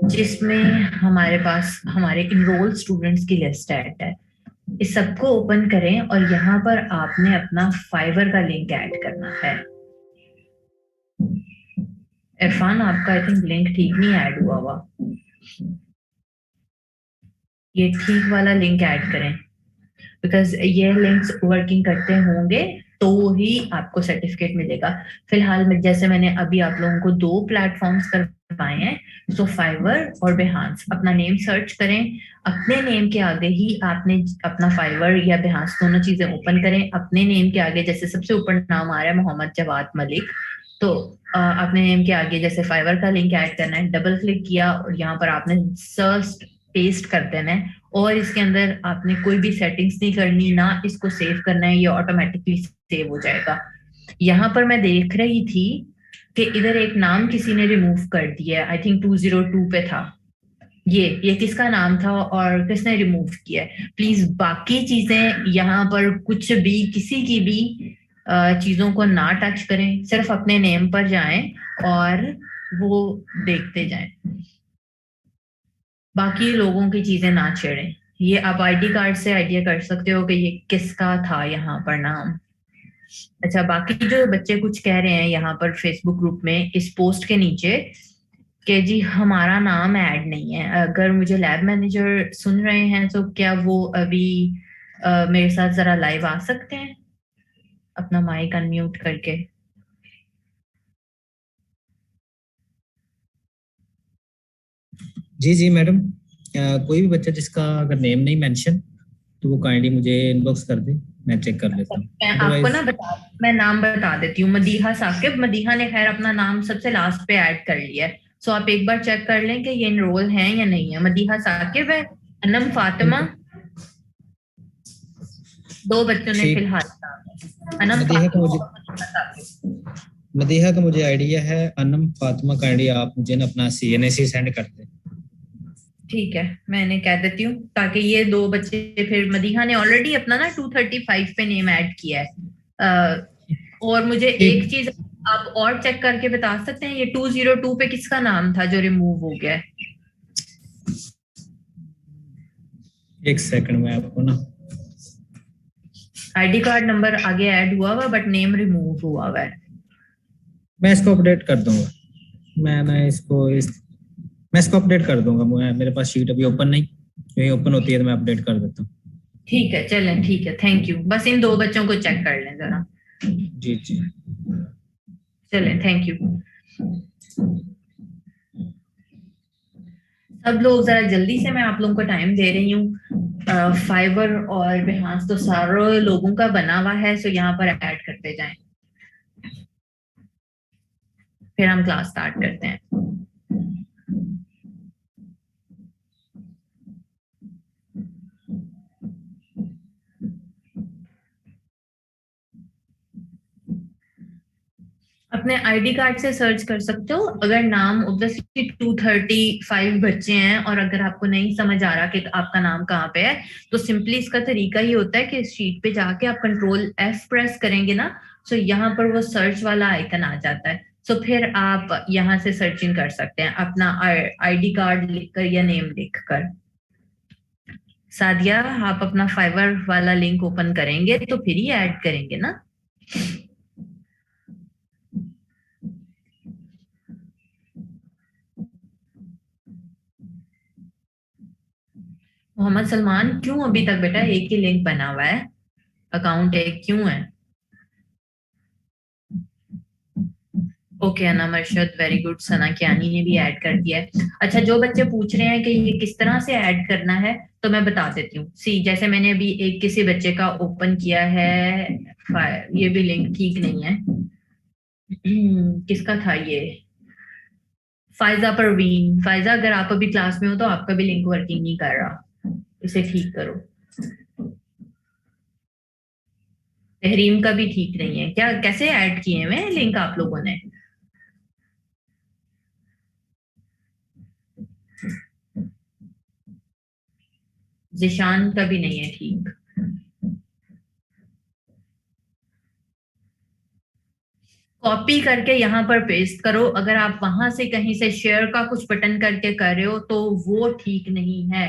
जिसमें हमारे पास हमारे इनरोल स्टूडेंट्स की लिस्ट है। इस सबको ओपन करें और यहाँ पर आपने अपना फाइवर का लिंक ऐड करना है। इरफान, आपका आई थिंक लिंक ठीक नहीं ऐड हुआ। ये ठीक वाला लिंक ऐड करें, बिकॉज ये लिंक्स वर्किंग करते होंगे तो ही आपको सर्टिफिकेट मिलेगा। फिलहाल में जैसे मैंने अभी आप लोगों को 2 प्लेटफॉर्म्स करवाए हैं, सो फाइवर और बिहांस। अपना नेम सर्च करें, अपने नेम के आगे ही आपने अपना फाइवर या बिहांस दोनों चीजें ओपन करें। अपने नेम के आगे जैसे सबसे ऊपर नाम आ रहा है मोहम्मद जवाद मलिक, तो अपने नेम के आगे जैसे फाइवर का लिंक ऐड करना है, डबल क्लिक किया और यहाँ पर आपने सर्च पेस्ट कर देना है। और इसके अंदर आपने कोई भी सेटिंग्स नहीं करनी, ना इसको सेव करना है, ये ऑटोमेटिकली सेव हो जाएगा। यहाँ पर मैं देख रही थी कि इधर एक नाम किसी ने रिमूव कर दिया है, आई थिंक 202 पे था। ये किसका नाम था और किसने रिमूव किया है? प्लीज बाकी चीजें यहाँ पर कुछ भी किसी की भी चीजों को ना टच करें, सिर्फ अपने नेम पर जाएं और वो देखते जाएं। बाकी लोगों की चीजें ना छेड़ें। ये आप आईडी कार्ड से आइडिया कर सकते हो कि ये किसका था यहाँ पर नाम। अच्छा, बाकी जो बच्चे कुछ कह रहे हैं यहाँ पर फेसबुक ग्रुप में इस पोस्ट के नीचे कि जी हमारा नाम ऐड नहीं है। अगर मुझे लैब मैनेजर सुन रहे हैं तो क्या वो अभी मेरे साथ जरा लाइव आ सकते हैं अपना माइक अनम्यूट करके? जी जी मैडम, कोई भी बच्चा जिसका अगर नेम नहीं मेंशन तो वो काइंडली मुझे इनबॉक्स कर दे, मैं चेक कर लेता हूँ। मैं आपको अदरवाइज मैं नाम बता देती हूँ। मदीहा साकिब, मदीहा ने खैर अपना नाम सबसे लास्ट पे ऐड कर लिया है, सो आप एक बार चेक कर लें कि ये इनरोल है या नहीं है। मदीहा साकिब है, अनम फातिमा, 2 बच्चों ने ठीक। फिलहाल अनम मदीहा का फातिमा मुझे और मदीहा साकिब। मदीहा का मुझे आइडिया है। अनम फातिमा काइंडली आप मुझे ना अपना CNAC सेंड कर दें। ठीक है, मैंने कह देती हूँ ताकि ये 2 बच्चे, फिर मदीहा ने ऑलरेडी अपना ना 235 पे नेम ऐड किया है। और मुझे एक ठीक, चीज आप और चेक करके बता सकते हैं, ये 202 पे किसका नाम था जो रिमूव हो गया है? एक सेकंड में आपको ना आईडी कार्ड नंबर आगे ऐड हुआ हुआ बट नेम रिमूव हुआ हुआ है। मैं इसको अपडेट कर दूंगा। मैं इसको अपडेट कर दूंगा। मेरे पास शीट अभी ओपन नहीं, यही ओपन होती है तो मैं अपडेट कर देता हूँ। ठीक है, चलें, ठीक है, थैंक यू। बस इन 2 बच्चों को चेक कर लें जरा। जी जी। चलें, थैंक यू। सब लोग जरा जल्दी से, मैं आप लोगों को टाइम दे रही हूँ। फाइवर और बिहांस तो सारे लोगों का बना हुआ है, सो यहाँ पर ऐड करते जाएं, फिर हम क्लास स्टार्ट करते हैं। अपने आईडी कार्ड से सर्च कर सकते हो। अगर नाम ऑब्वियसली 235 बच्चे हैं और अगर आपको नहीं समझ आ रहा कि आपका नाम कहाँ पे है, तो सिंपली इसका तरीका ही होता है कि इस शीट पे जाके आप कंट्रोल F प्रेस करेंगे ना, तो यहाँ पर वो सर्च वाला आइकन आ जाता है। सो फिर आप यहाँ से सर्चिंग कर सकते हैं अपना आईडी कार्ड लिखकर या नेम लिखकर। सादिया, आप अपना फाइवर वाला लिंक ओपन करेंगे तो फिर ही ऐड करेंगे ना? मोहम्मद सलमान, क्यों अभी तक बेटा एक ही लिंक बना हुआ है? अकाउंट एक क्यों है? Okay Anam Arshad, very good. Sana Kiani ने भी ऐड कर दिया है। अच्छा, जो बच्चे पूछ रहे हैं कि ये किस तरह से ऐड करना है, तो मैं बता देती हूँ। सी, जैसे मैंने अभी एक किसी बच्चे का ओपन किया है, ये भी लिंक ठीक नहीं है। किसका था ये? फायजा परवीन। फायजा, अगर आप अभी क्लास में हो तो आपका भी लिंक वर्किंग नहीं कर रहा, इसे ठीक करो। तहरीम का भी ठीक नहीं है क्या? कैसे ऐड किए हुए हैं लिंक आप लोगों ने? जिशान का भी नहीं है ठीक। कॉपी करके यहाँ पर पेस्ट करो। अगर आप वहां से कहीं से शेयर का कुछ बटन करके कर रहे हो तो वो ठीक नहीं है।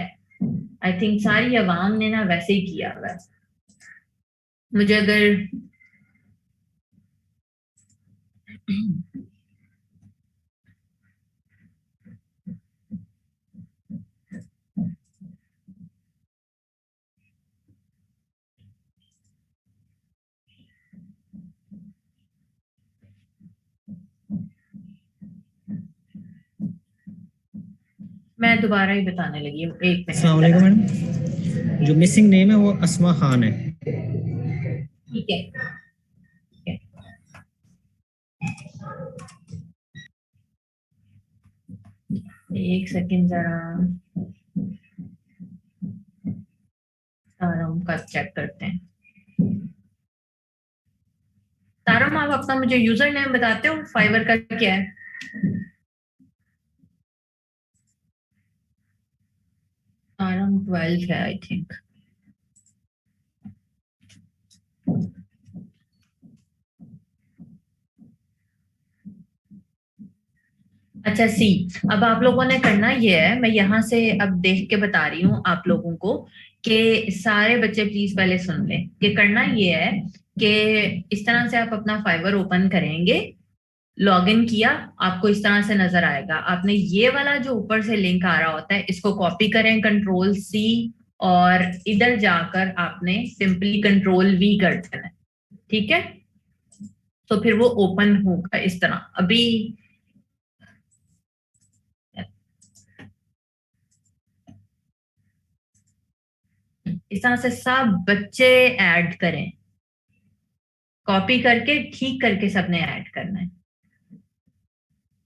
आई थिंक सारी अवाम ने ना वैसे ही किया हुआ है। मुझे अगर मैं दोबारा ही बताने लगी हूँ, एक अस्सलाम मिनट वालेकुम जरा। मैडम, जो मिसिंग नेम है वो अस्मा खान है। ठीक है, ठीक है। एक सेकंड जरा, तारम का चेक करते हैं। तारम, आप अपना मुझे यूजर नेम बताते हो फाइवर का क्या है? तारम 12 है आई थिंक। अच्छा सी, अब आप लोगों ने करना ये है, मैं यहाँ से अब देख के बता रही हूँ आप लोगों को कि सारे बच्चे प्लीज पहले सुन लें कि करना ये है कि इस तरह से आप अपना फाइवर ओपन करेंगे। लॉगिन किया, आपको इस तरह से नजर आएगा। आपने ये वाला जो ऊपर से लिंक आ रहा होता है इसको कॉपी करें, कंट्रोल सी, और इधर जाकर आपने सिंपली कंट्रोल वी कर देना है। ठीक है, तो फिर वो ओपन होगा इस तरह। अभी इस तरह से सब बच्चे ऐड करें, कॉपी करके ठीक करके सबने ऐड करना है।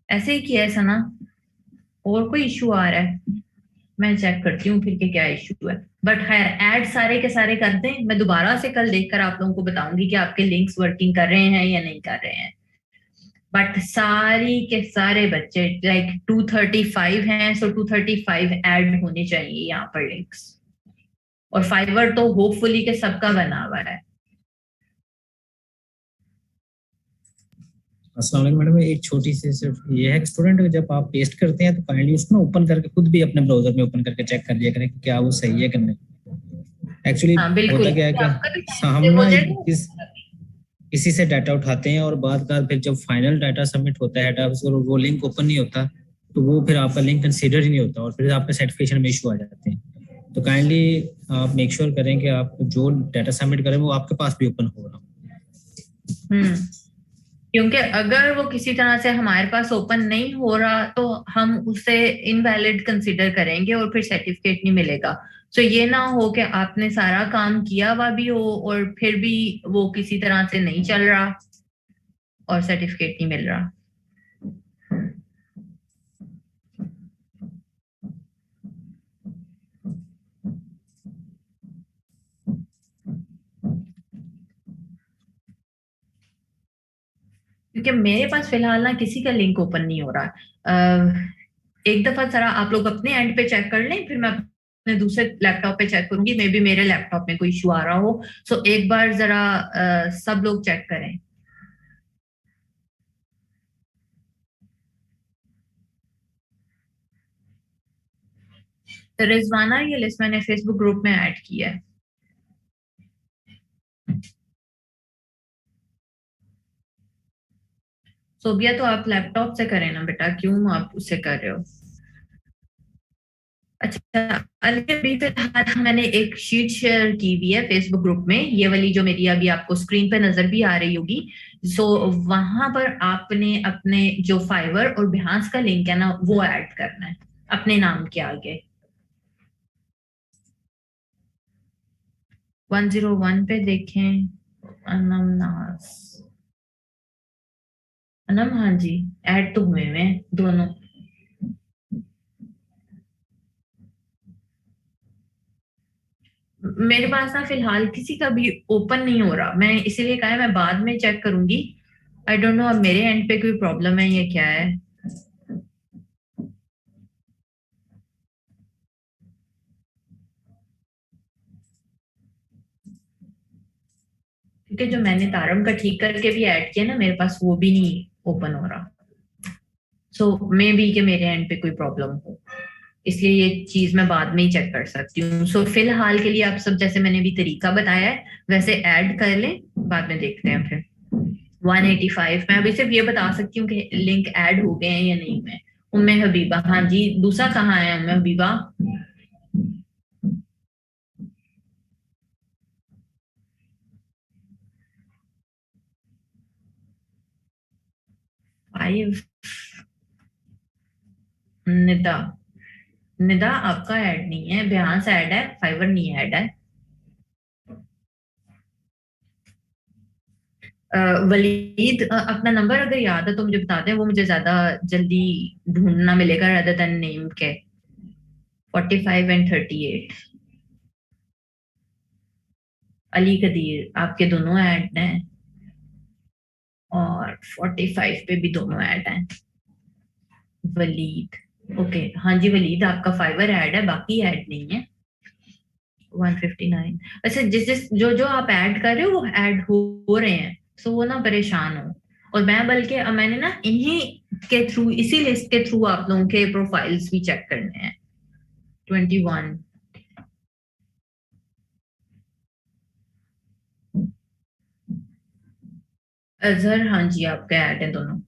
ऐसे ही किया है सना? और कोई इशू आ रहा है? मैं चेक करती हूँ फिर के क्या इशू है। बट खैर, ऐड सारे के सारे कर दें। मैं दोबारा से कल देखकर आप लोगों को बताऊंगी कि आपके लिंक्स वर्किंग कर रहे हैं या नहीं कर रहे हैं। बट सारी के सारे बच्चे लाइक 235 हैं, सो 235 ऐड होने चाहिए यहाँ पर लिंक्स। और फाइवर तो होपफुली के सबका बना हुआ है। अस्सलाम वालेकुम मैडम, एक छोटी सी सिर्फ ये है कि स्टूडेंट जब आप पेस्ट करते हैं तो काइंडली उसको ना ओपन करके खुद भी अपने ब्राउजर में ओपन करके चेक कर लिया करें कि क्या वो सही है कि नहीं। एक्चुअली हाँ बिल्कुल, होता क्या है कि आपका भी टाइम हम सेव हो ना जाएगा। किसी से डाटा उठाते हैं और बाद का फिर जब फाइनल डाटा सबमिट होता है डाटा वो लिंक ओपन नहीं होता, तो वो फिर आपका लिंक कंसीडर ही नहीं होता और फिर आपके सर्टिफिकेशन में इशू आ जाते हैं। तो काइंडली आप मेक श्योर करें कि आप जो डाटा सबमिट करें वो आपके पास भी ओपन हो रहा हो। हम्म, क्योंकि अगर वो किसी तरह से हमारे पास ओपन नहीं हो रहा तो हम उसे इनवैलिड कंसीडर करेंगे और फिर सर्टिफिकेट नहीं मिलेगा। तो ये ना हो कि आपने सारा काम किया हुआ भी हो और फिर भी वो किसी तरह से नहीं चल रहा और सर्टिफिकेट नहीं मिल रहा। क्योंकि मेरे पास फिलहाल ना किसी का लिंक ओपन नहीं हो रहा। एक दफा जरा आप लोग अपने एंड पे चेक कर लें, फिर मैं अपने दूसरे लैपटॉप पे चेक करूंगी। मे बी मेरे लैपटॉप में कोई इशू आ रहा हो। सो एक बार जरा सब लोग चेक करें। तो रिजवाना, ये लिस्ट मैंने फेसबुक ग्रुप में ऐड किया है। सोबिया, तो आप लैपटॉप से करें ना बेटा, क्यों आप उससे कर रहे हो? अच्छा, अभी फिलहाल मैंने एक शीट शेयर की हुई है फेसबुक ग्रुप में, ये वाली जो मेरी अभी आपको स्क्रीन पे नजर भी आ रही होगी। सो वहां पर आपने अपने जो फाइवर और बिहांस का लिंक है ना वो ऐड करना है अपने नाम के आगे। 101 पे देखें, अनम नास, अनम, हाँ जी, ऐड तो हुए हैं दोनों। मेरे पास ना फिलहाल किसी का भी ओपन नहीं हो रहा, मैं इसीलिए कहा है मैं बाद में चेक करूंगी। आई डोंट नो अब मेरे एंड पे कोई प्रॉब्लम है या क्या है। क्योंकि जो मैंने तारम का ठीक करके भी ऐड किया ना, मेरे पास वो भी नहीं ओपन हो रहा। सो मे बी कि मेरे एंड पे कोई प्रॉब्लम हो, इसलिए ये चीज मैं बाद में ही चेक कर सकती हूँ। सो फिलहाल के लिए आप सब जैसे मैंने भी तरीका बताया है वैसे ऐड कर लें, बाद में देखते हैं फिर। 185 मैं अभी सिर्फ ये बता सकती हूँ कि लिंक ऐड हो गए हैं या नहीं हुए। उम्मे हबीबा, हाँ जी, दूसरा कहाँ है उम्मे हबीबा? फाइव। निदा, निदा आपका ऐड नहीं है, बेहान ऐड है, फाइवर नहीं ऐड है। वलीद, अपना नंबर अगर याद है तो मुझे बता दें, वो मुझे ज्यादा जल्दी ढूंढना मिलेगा rather than नेम के। 45 एंड 38। अली कदीर आपके दोनों ऐड हैं, और 45 पे भी दोनों ऐड हैं। वलीद, ओके, हाँ जी वलीद आपका फाइवर ऐड है, बाकी ऐड नहीं है। 159। अच्छा, जिस जो जो आप ऐड कर रहे हो वो ऐड हो रहे हैं, सो वो ना परेशान हो। और मैं बल्कि मैंने ना इन्हीं के थ्रू, इसी लिस्ट के थ्रू आप लोगों के प्रोफाइल्स भी चेक करने हैं। 21। अजहर, हाँ जी आपका ऐड है दोनों।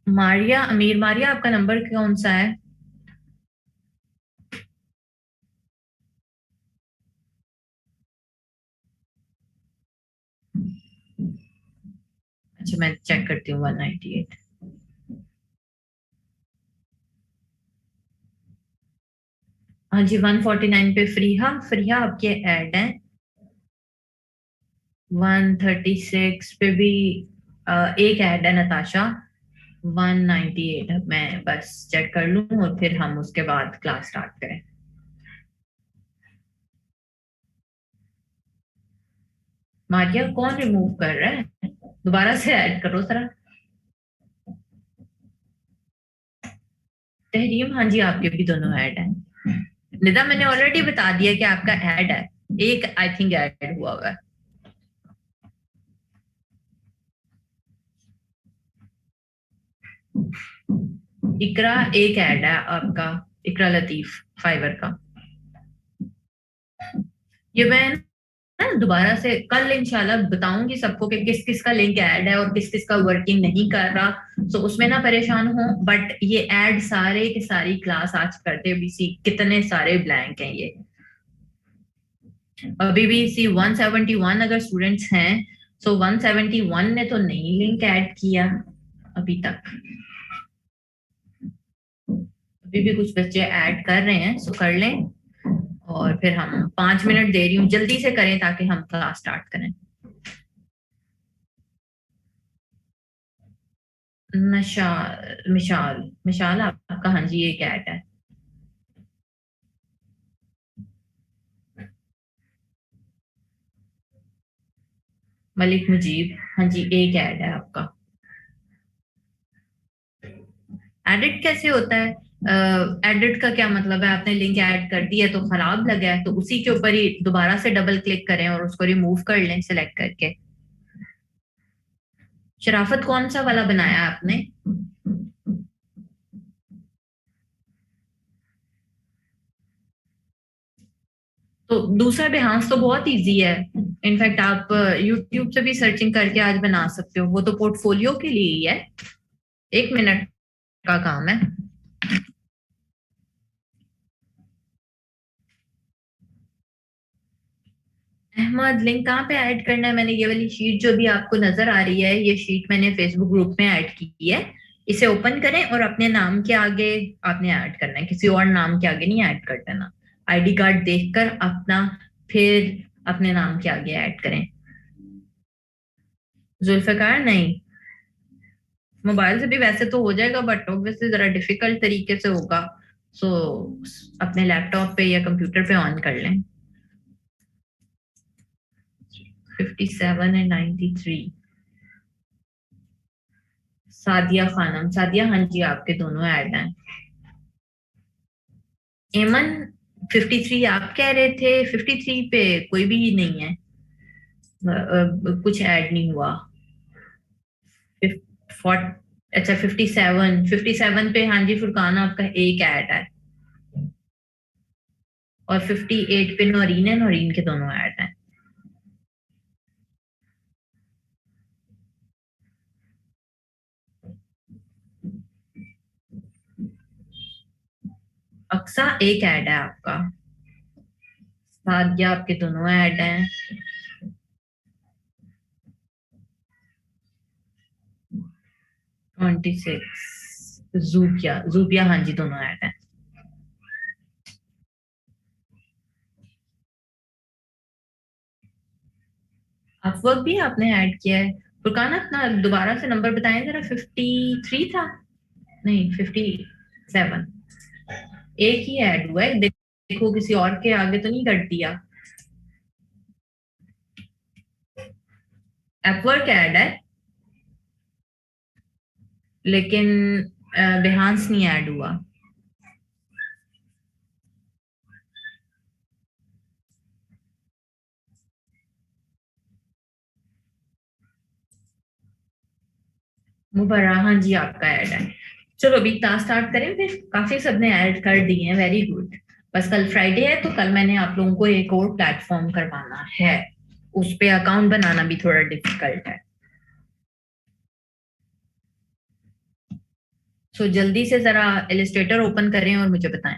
मारिया, अमीर मारिया आपका नंबर कौन सा है? अच्छा मैं चेक करती हूँ। 198। हाँ जी, 149 पे फ्रीहा, फ्रीहा आपके ऐड है। 136 पे भी एक ऐड है, नताशा। 198, मैं बस चेक कर लूं और फिर हम उसके बाद क्लास स्टार्ट करें। मारिया कौन रिमूव कर रहा है? दोबारा से ऐड करो जरा। तहरीम, हाँ जी आपके भी दोनों ऐड हैं। निदा मैंने ऑलरेडी बता दिया कि आपका ऐड है, एक आई थिंक ऐड हुआ हुआ है। इकरा एक ऐड है आपका, इकरा लतीफ फाइवर का। ये मैं ना दोबारा से कल इंशाल्लाह बताऊंगी सबको कि किस किस का लिंक ऐड है और किस किस का वर्किंग नहीं कर रहा। सो उसमें ना परेशान हो, बट ये ऐड सारे के सारी क्लास आज करते भी सी, कितने सारे ब्लैंक हैं ये। अभी भी सी 171 अगर स्टूडेंट्स हैं, सो 171 ने तो नहीं लिंक ऐड किया अभी तक। अभी भी कुछ बच्चे ऐड कर रहे हैं, सो कर लें। और फिर हम 5 मिनट दे रही हूँ, जल्दी से करें ताकि हम क्लास स्टार्ट करें। नशा, मिशाल, मिशाल आपका, हाँ जी एक ऐड है। मलिक मुजीब, हाँ जी एक ऐड है आपका। एडिट कैसे होता है? एडिट का क्या मतलब है? आपने लिंक ऐड कर दिया तो खराब लगा है तो उसी के ऊपर ही दोबारा से डबल क्लिक करें और उसको रिमूव कर लें सिलेक्ट करके। शराफत कौन सा वाला बनाया आपने? तो दूसरा बिहांस तो बहुत इजी है। इनफैक्ट आप यूट्यूब से भी सर्चिंग करके आज बना सकते हो, वो तो पोर्टफोलियो के लिए ही है, 1 मिनट का काम है। अहमद, लिंक कहाँ पे ऐड करना है? मैंने ये वाली शीट जो भी आपको नजर आ रही है, ये शीट मैंने फेसबुक ग्रुप में ऐड की है। इसे ओपन करें और अपने नाम के आगे आपने ऐड करना है, किसी और नाम के आगे नहीं ऐड कर देना। आईडी कार्ड देखकर अपना, फिर अपने नाम के आगे ऐड करें। जुल्फकार नहीं, मोबाइल से भी वैसे तो हो जाएगा बट ऑब्वियसली जरा डिफिकल्ट तरीके से होगा। सो अपने लैपटॉप पे या कंप्यूटर पे ऑन कर लें। 57 एंड 93। सादिया खानम, सादिया हाँ जी आपके दोनों ऐड हैं। एमन 53 आप कह रहे थे, 53 पे कोई भी नहीं है, कुछ ऐड नहीं हुआ। अच्छा 57 पे हाँ जी फुरकान आपका एक ऐड है, और 58 पे नौरीन है, नौरीन के दोनों ऐड हैं। अक्सा एक ऐड है आपका, सादिया आपके दोनों ऐड हैं। ट्वेंटी सिक्स जूबिया, जूबिया हाँ जी दोनों ऐड हैं। अपवर्क भी आपने ऐड किया है। फुरकान अपना दोबारा से नंबर बताएं जरा। 53 था, नहीं 57, एक ही ऐड हुआ है, देखो किसी और के आगे तो नहीं कर दिया। अपवर्क ऐड है, लेकिन बिहांस नहीं ऐड हुआ। मुबर्रा हाँ जी आपका ऐड है। चलो अभी टास्क स्टार्ट करें फिर, काफी सबने ऐड कर दिए हैं, वेरी गुड। बस कल फ्राइडे है, तो कल मैंने आप लोगों को एक और प्लेटफॉर्म करवाना है, उस पे अकाउंट बनाना भी थोड़ा डिफिकल्ट है। सो जल्दी से जरा इलस्ट्रेटर ओपन करें और मुझे बताएं।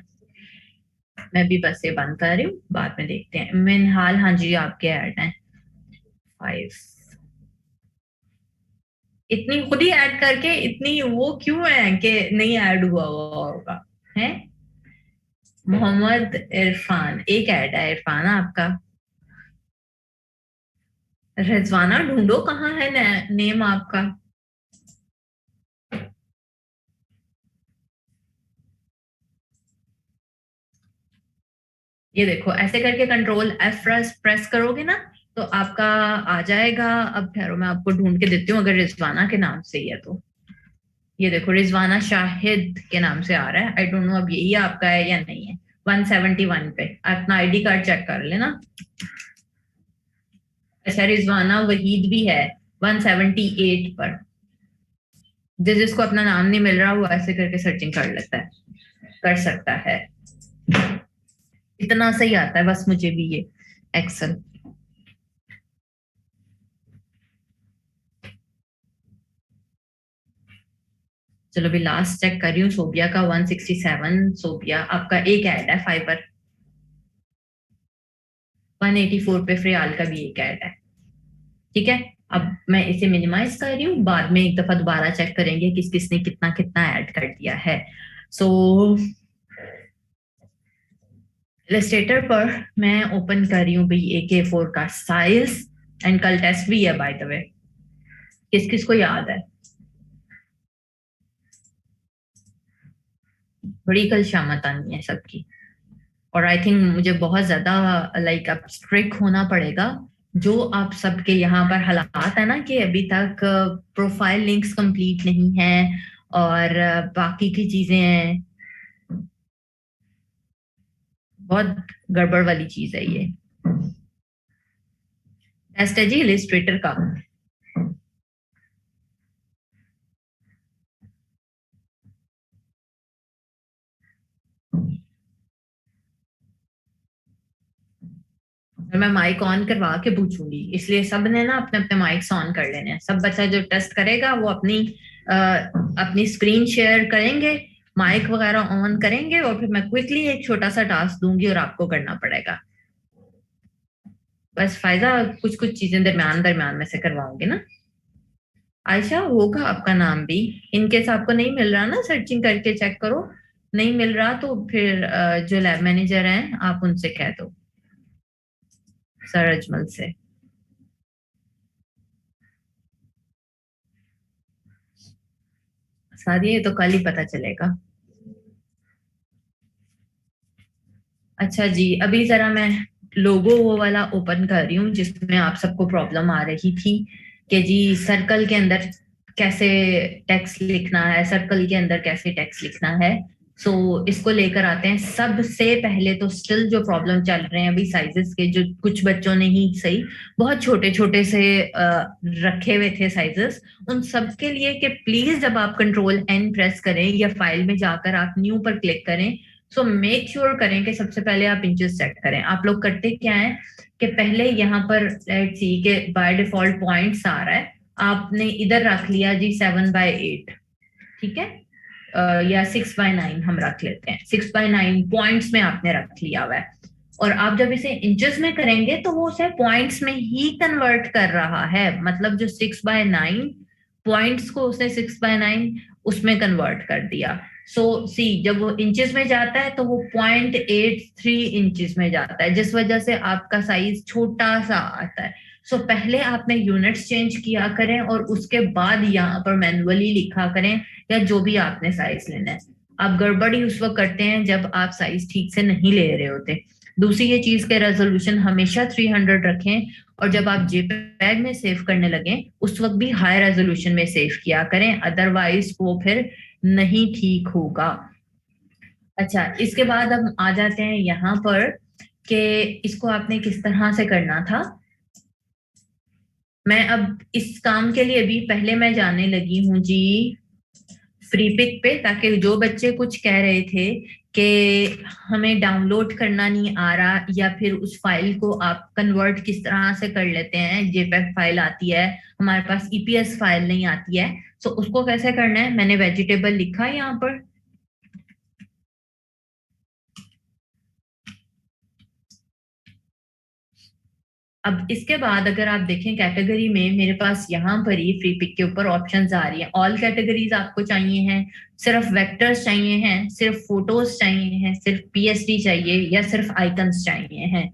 मैं भी बस ये बंद कर रही हूँ, बाद में देखते हैं। मिनहाल हाँ जी आपके ऐड हैं 5। इतनी खुद ही ऐड करके इतनी वो क्यों है कि नहीं ऐड हुआ होगा है। मोहम्मद इरफान एक ऐड है, इरफान आपका। रिजवाना ढूंढो कहाँ है नेम आपका। ये देखो ऐसे करके कंट्रोल एफ प्रेस करोगे ना तो आपका आ जाएगा। अब ठहरो मैं आपको ढूंढ के देती हूँ, अगर रिजवाना के नाम से ही है तो। ये देखो रिजवाना शाहिद के नाम से आ रहा है, आई डोंट नो अब यही आपका है या नहीं है। 171 पे अपना आईडी कार्ड चेक कर लेना। अच्छा रिजवाना वहीद भी है 178 पर। जिसको अपना नाम नहीं मिल रहा वो ऐसे करके सर्चिंग कर लेता है, कर सकता है। इतना सही आता है बस मुझे भी ये एक्सेल। चलो अभी लास्ट चेक कर रही हूँ, सोबिया का 167। सोबिया आपका एक ऐड है फाइबर। 184 पे फ्रियाल का भी एक ऐड है। ठीक है, अब मैं इसे मिनिमाइज कर रही हूँ, बाद में एक दफा दोबारा चेक करेंगे किस किसने कितना कितना ऐड कर दिया है। सो इलस्ट्रेटर पर मैं ओपन कर रही हूँ भाई AK4 का साइज, एंड कल टेस्ट भी है बाय द वे, किस किस को याद है। बड़ी कल शामत आनी है सबकी, और आई थिंक मुझे बहुत ज्यादा लाइक अब स्ट्रिक्ट होना पड़ेगा। जो आप सबके यहाँ पर हालात है ना कि अभी तक प्रोफाइल लिंक्स कंप्लीट नहीं है और बाकी की चीजें हैं, बहुत गड़बड़ वाली चीज है ये। टेस्ट है जी इलिस्ट्रेटर का। मैं माइक ऑन करवा के पूछूंगी, इसलिए सब ने ना अपने अपने माइक्स ऑन कर लेने हैं। सब बच्चा जो टेस्ट करेगा वो अपनी स्क्रीन शेयर करेंगे, माइक वगैरह ऑन करेंगे, और फिर मैं क्विकली एक छोटा सा टास्क दूंगी और आपको करना पड़ेगा। बस फायदा कुछ कुछ चीजें दरमियान दरमियान में से करवाऊंगी ना। आयशा होगा आपका नाम भी, इनकेस आपको नहीं मिल रहा ना सर्चिंग करके चेक करो, नहीं मिल रहा तो फिर जो लैब मैनेजर हैं आप उनसे कह दो, सर अजमल से। सारी ये तो कल ही पता चलेगा। अच्छा जी अभी जरा मैं लोगो वो वाला ओपन कर रही हूँ जिसमें आप सबको प्रॉब्लम आ रही थी कि जी सर्कल के अंदर कैसे टेक्स्ट लिखना है, सर्कल के अंदर कैसे टेक्स्ट लिखना है। सो इसको लेकर आते हैं। सबसे पहले तो स्टिल जो प्रॉब्लम चल रहे हैं अभी साइजेस के, जो कुछ बच्चों ने ही सही बहुत छोटे छोटे से रखे हुए थे साइजेस, उन सब के लिए कि प्लीज जब आप कंट्रोल एन प्रेस करें या फाइल में जाकर आप न्यू पर क्लिक करें, सो मेक श्योर करें कि सबसे पहले आप इंचेस सेट करें। आप लोग करते क्या है कि पहले यहाँ पर लेट्स सी के बाय डिफॉल्ट पॉइंट्स आ रहा है, आपने इधर रख लिया जी 7/8, ठीक है, या 6/9 हम रख लेते हैं, 6/9 पॉइंट्स में आपने रख लिया हुआ है। और आप जब इसे इंचेस में करेंगे तो वो उसे पॉइंट्स में ही कन्वर्ट कर रहा है, मतलब जो 6/9 पॉइंट्स को उसने 6/9 उसमें कन्वर्ट कर दिया। सो सी जब वो इंचेस में जाता है तो वो 0.83 इंचेस में जाता है, जिस वजह से आपका साइज छोटा सा आता है। सो पहले आपने यूनिट्स चेंज किया करें और उसके बाद यहाँ पर मैनुअली लिखा करें या जो भी आपने साइज लेना है। आप गड़बड़ी उस वक्त करते हैं जब आप साइज ठीक से नहीं ले रहे होते। दूसरी ये चीज के रेजोल्यूशन हमेशा 300 रखें, और जब आप जेपीईजी में सेव करने लगे उस वक्त भी हाई रेजोल्यूशन में सेव किया करें, अदरवाइज वो फिर नहीं ठीक होगा। अच्छा, इसके बाद हम आ जाते हैं यहाँ पर कि इसको आपने किस तरह से करना था। मैं अब इस काम के लिए भी पहले मैं जाने लगी हूँ जी फ्री पिक पे, ताकि जो बच्चे कुछ कह रहे थे कि हमें डाउनलोड करना नहीं आ रहा या फिर उस फाइल को आप कन्वर्ट किस तरह से कर लेते हैं, जेपीईजी फाइल आती है हमारे पास, ईपीएस फाइल नहीं आती है, सो उसको कैसे करना है मैंने वेजिटेबल लिखा है यहाँ पर। अब इसके बाद अगर आप देखें कैटेगरी में मेरे पास यहाँ पर ही फ्री पिक के ऊपर ऑप्शंस आ रही हैं। ऑल कैटेगरीज आपको चाहिए हैं, सिर्फ वेक्टर्स चाहिए हैं, सिर्फ फोटोज चाहिए हैं, सिर्फ पीएसडी चाहिए या सिर्फ आइकन्स चाहिए हैं,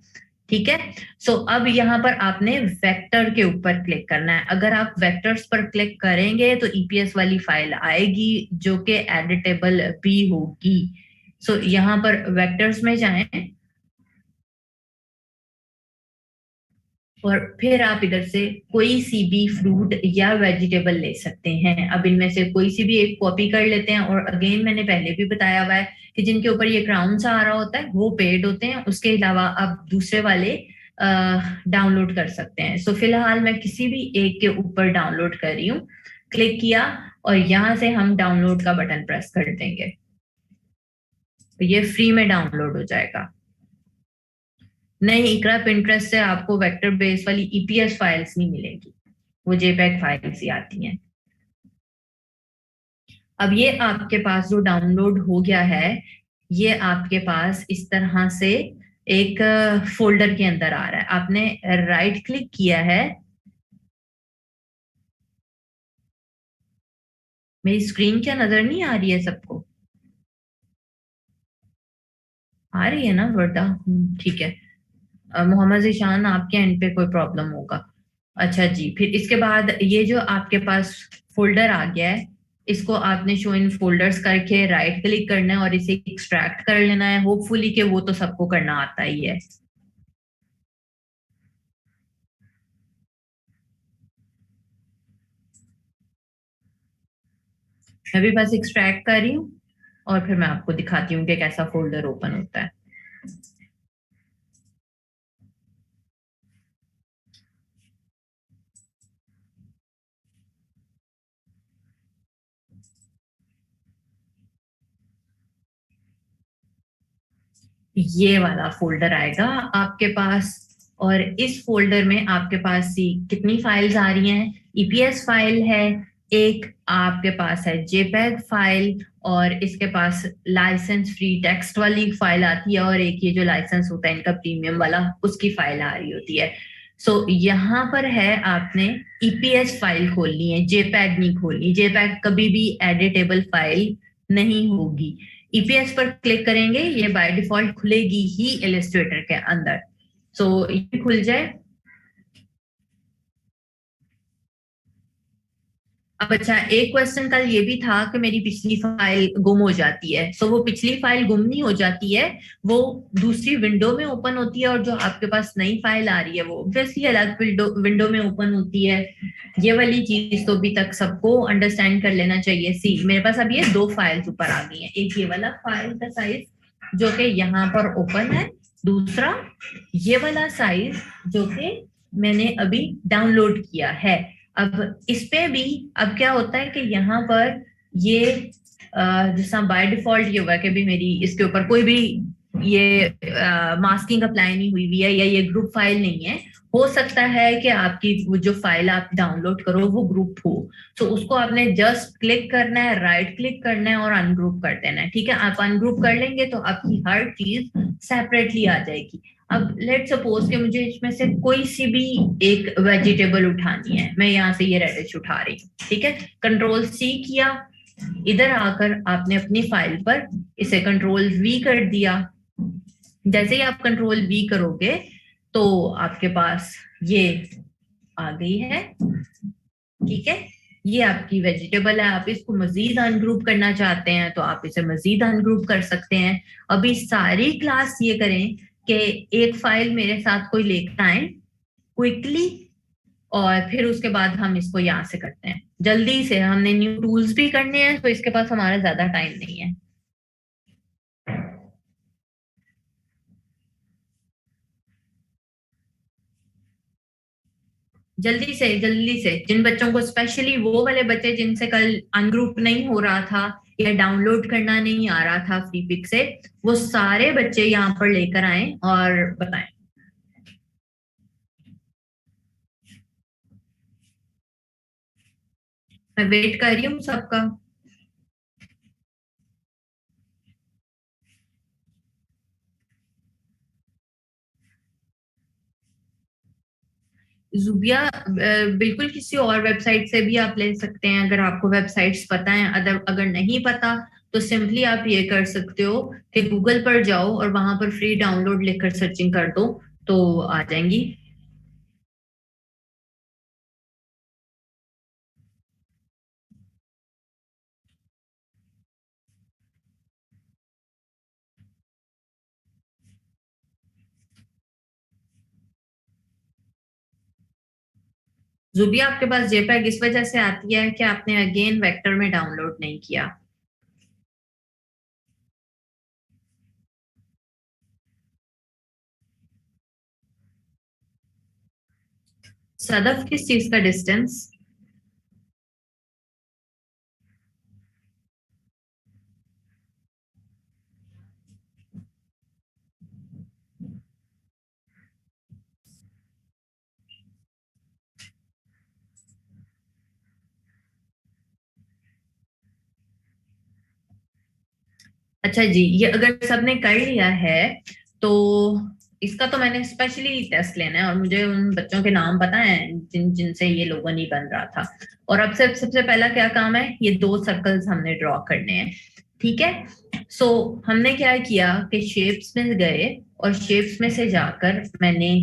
ठीक है। सो अब यहाँ पर आपने वेक्टर के ऊपर क्लिक करना है। अगर आप वेक्टर्स पर क्लिक करेंगे तो ईपीएस वाली फाइल आएगी जो कि एडिटेबल भी होगी। सो यहाँ पर वेक्टर्स में जाएं और फिर आप इधर से कोई सी भी फ्रूट या वेजिटेबल ले सकते हैं। अब इनमें से कोई सी भी एक कॉपी कर लेते हैं, और अगेन मैंने पहले भी बताया हुआ है कि जिनके ऊपर ये क्राउन सा आ रहा होता है वो पेड होते हैं, उसके अलावा आप दूसरे वाले डाउनलोड कर सकते हैं। सो फिलहाल मैं किसी भी एक के ऊपर डाउनलोड कर रही हूँ, क्लिक किया और यहाँ से हम डाउनलोड का बटन प्रेस कर देंगे तो ये फ्री में डाउनलोड हो जाएगा। नहीं इकरा, पिंटरेस्ट से आपको वेक्टर बेस वाली ईपीएस फाइल्स नहीं मिलेगी, वो जेपीईजी फाइल्स ही आती हैं। अब ये आपके पास जो डाउनलोड हो गया है ये आपके पास इस तरह से एक फोल्डर के अंदर आ रहा है। आपने राइट क्लिक किया है, मेरी स्क्रीन क्या नजर नहीं आ रही है सबको? आ रही है ना वर्दा? ठीक है। मोहम्मद ईशान आपके एंड पे कोई प्रॉब्लम होगा। अच्छा जी, फिर इसके बाद ये जो आपके पास फोल्डर आ गया है इसको आपने शो इन फोल्डर्स करके राइट क्लिक करना है और इसे एक्सट्रैक्ट कर लेना है। होपफुली कि वो तो सबको करना आता ही है। मैं भी बस एक्सट्रैक्ट कर रही हूँ और फिर मैं आपको दिखाती हूँ कि कैसा फोल्डर ओपन होता है। ये वाला फोल्डर आएगा आपके पास, और इस फोल्डर में आपके पास कितनी फाइल्स आ रही हैं? ईपीएस फाइल है एक, आपके पास है जेपीईजी फाइल, और इसके पास लाइसेंस फ्री टेक्स्ट वाली फाइल आती है, और एक ये जो लाइसेंस होता है इनका प्रीमियम वाला उसकी फाइल आ रही होती है। सो यहाँ पर है आपने ईपीएस फाइल खोलनी है, जेपीईजी नहीं खोलनी। जेपीईजी कभी भी एडिटेबल फाइल नहीं होगी। ईपीएस पर क्लिक करेंगे ये बाय डिफॉल्ट खुलेगी ही इलस्ट्रेटर के अंदर। सो ये खुल जाए अब अच्छा, एक क्वेश्चन कल ये भी था कि मेरी पिछली फाइल गुम हो जाती है। सो वो पिछली फाइल गुम नहीं हो जाती है, वो दूसरी विंडो में ओपन होती है, और जो आपके पास नई फाइल आ रही है वो ऑब्वियसली अलग विंडो में ओपन होती है। ये वाली चीज तो अभी तक सबको अंडरस्टैंड कर लेना चाहिए। सी मेरे पास अब ये दो फाइल्स ऊपर आ गई हैं, एक ये वाला फाइल का साइज जो कि यहाँ पर ओपन है, दूसरा ये वाला साइज जो कि मैंने अभी डाउनलोड किया है। अब इस पे भी अब क्या होता है कि यहाँ पर ये जैसा बाय डिफॉल्ट ये हुआ कि भी मेरी इसके ऊपर कोई भी ये मास्किंग अप्लाई नहीं हुई हुई है, या ये ग्रुप फाइल नहीं है। हो सकता है कि आपकी वो जो फाइल आप डाउनलोड करो वो ग्रुप हो, तो उसको आपने जस्ट क्लिक करना है, राइट क्लिक करना है और अनग्रुप कर देना है। ठीक है, आप अनग्रुप कर लेंगे तो आपकी हर चीज सेपरेटली आ जाएगी। अब लेट सपोज कि मुझे इसमें से कोई सी भी एक वेजिटेबल उठानी है, मैं यहाँ से ये रेडिश उठा रही हूँ, ठीक है, कंट्रोल सी किया, इधर आकर आपने अपनी फाइल पर इसे कंट्रोल वी कर दिया। जैसे ही आप कंट्रोल वी करोगे तो आपके पास ये आ गई है, ठीक है, ये आपकी वेजिटेबल है। आप इसको मजीद अनग्रुप करना चाहते हैं तो आप इसे मजीद अनग्रुप कर सकते हैं। अभी सारी क्लास ये करें कि एक फाइल मेरे साथ कोई लेकर आए क्विकली, और फिर उसके बाद हम इसको यहाँ से करते हैं जल्दी से। हमने न्यू टूल्स भी करने हैं तो इसके पास हमारा ज्यादा टाइम नहीं है। जल्दी से जिन बच्चों को, स्पेशली वो वाले बच्चे जिनसे कल अनग्रुप नहीं हो रहा था या डाउनलोड करना नहीं आ रहा था फ्री पिक से, वो सारे बच्चे यहाँ पर लेकर आए और बताएं। मैं वेट कर रही हूँ सबका। जुबिया बिल्कुल किसी और वेबसाइट से भी आप ले सकते हैं अगर आपको वेबसाइट्स पता है। अगर नहीं पता तो सिंपली आप ये कर सकते हो कि गूगल पर जाओ और वहां पर फ्री डाउनलोड लिखकर सर्चिंग कर दो तो आ जाएंगी। जुबिया आपके पास जेपैग इस वजह से आती है कि आपने अगेन वेक्टर में डाउनलोड नहीं किया। सदफ किस चीज का डिस्टेंस? अच्छा जी, ये अगर सबने कर लिया है तो इसका तो मैंने स्पेशली टेस्ट लेना है, और मुझे उन बच्चों के नाम पता है जिनसे ये लोगो नहीं बन रहा था। और अब सबसे पहला क्या काम है, ये दो सर्कल्स हमने ड्रॉ करने हैं, ठीक है। सो हमने क्या किया कि शेप्स में गए और शेप्स में से जाकर मैंने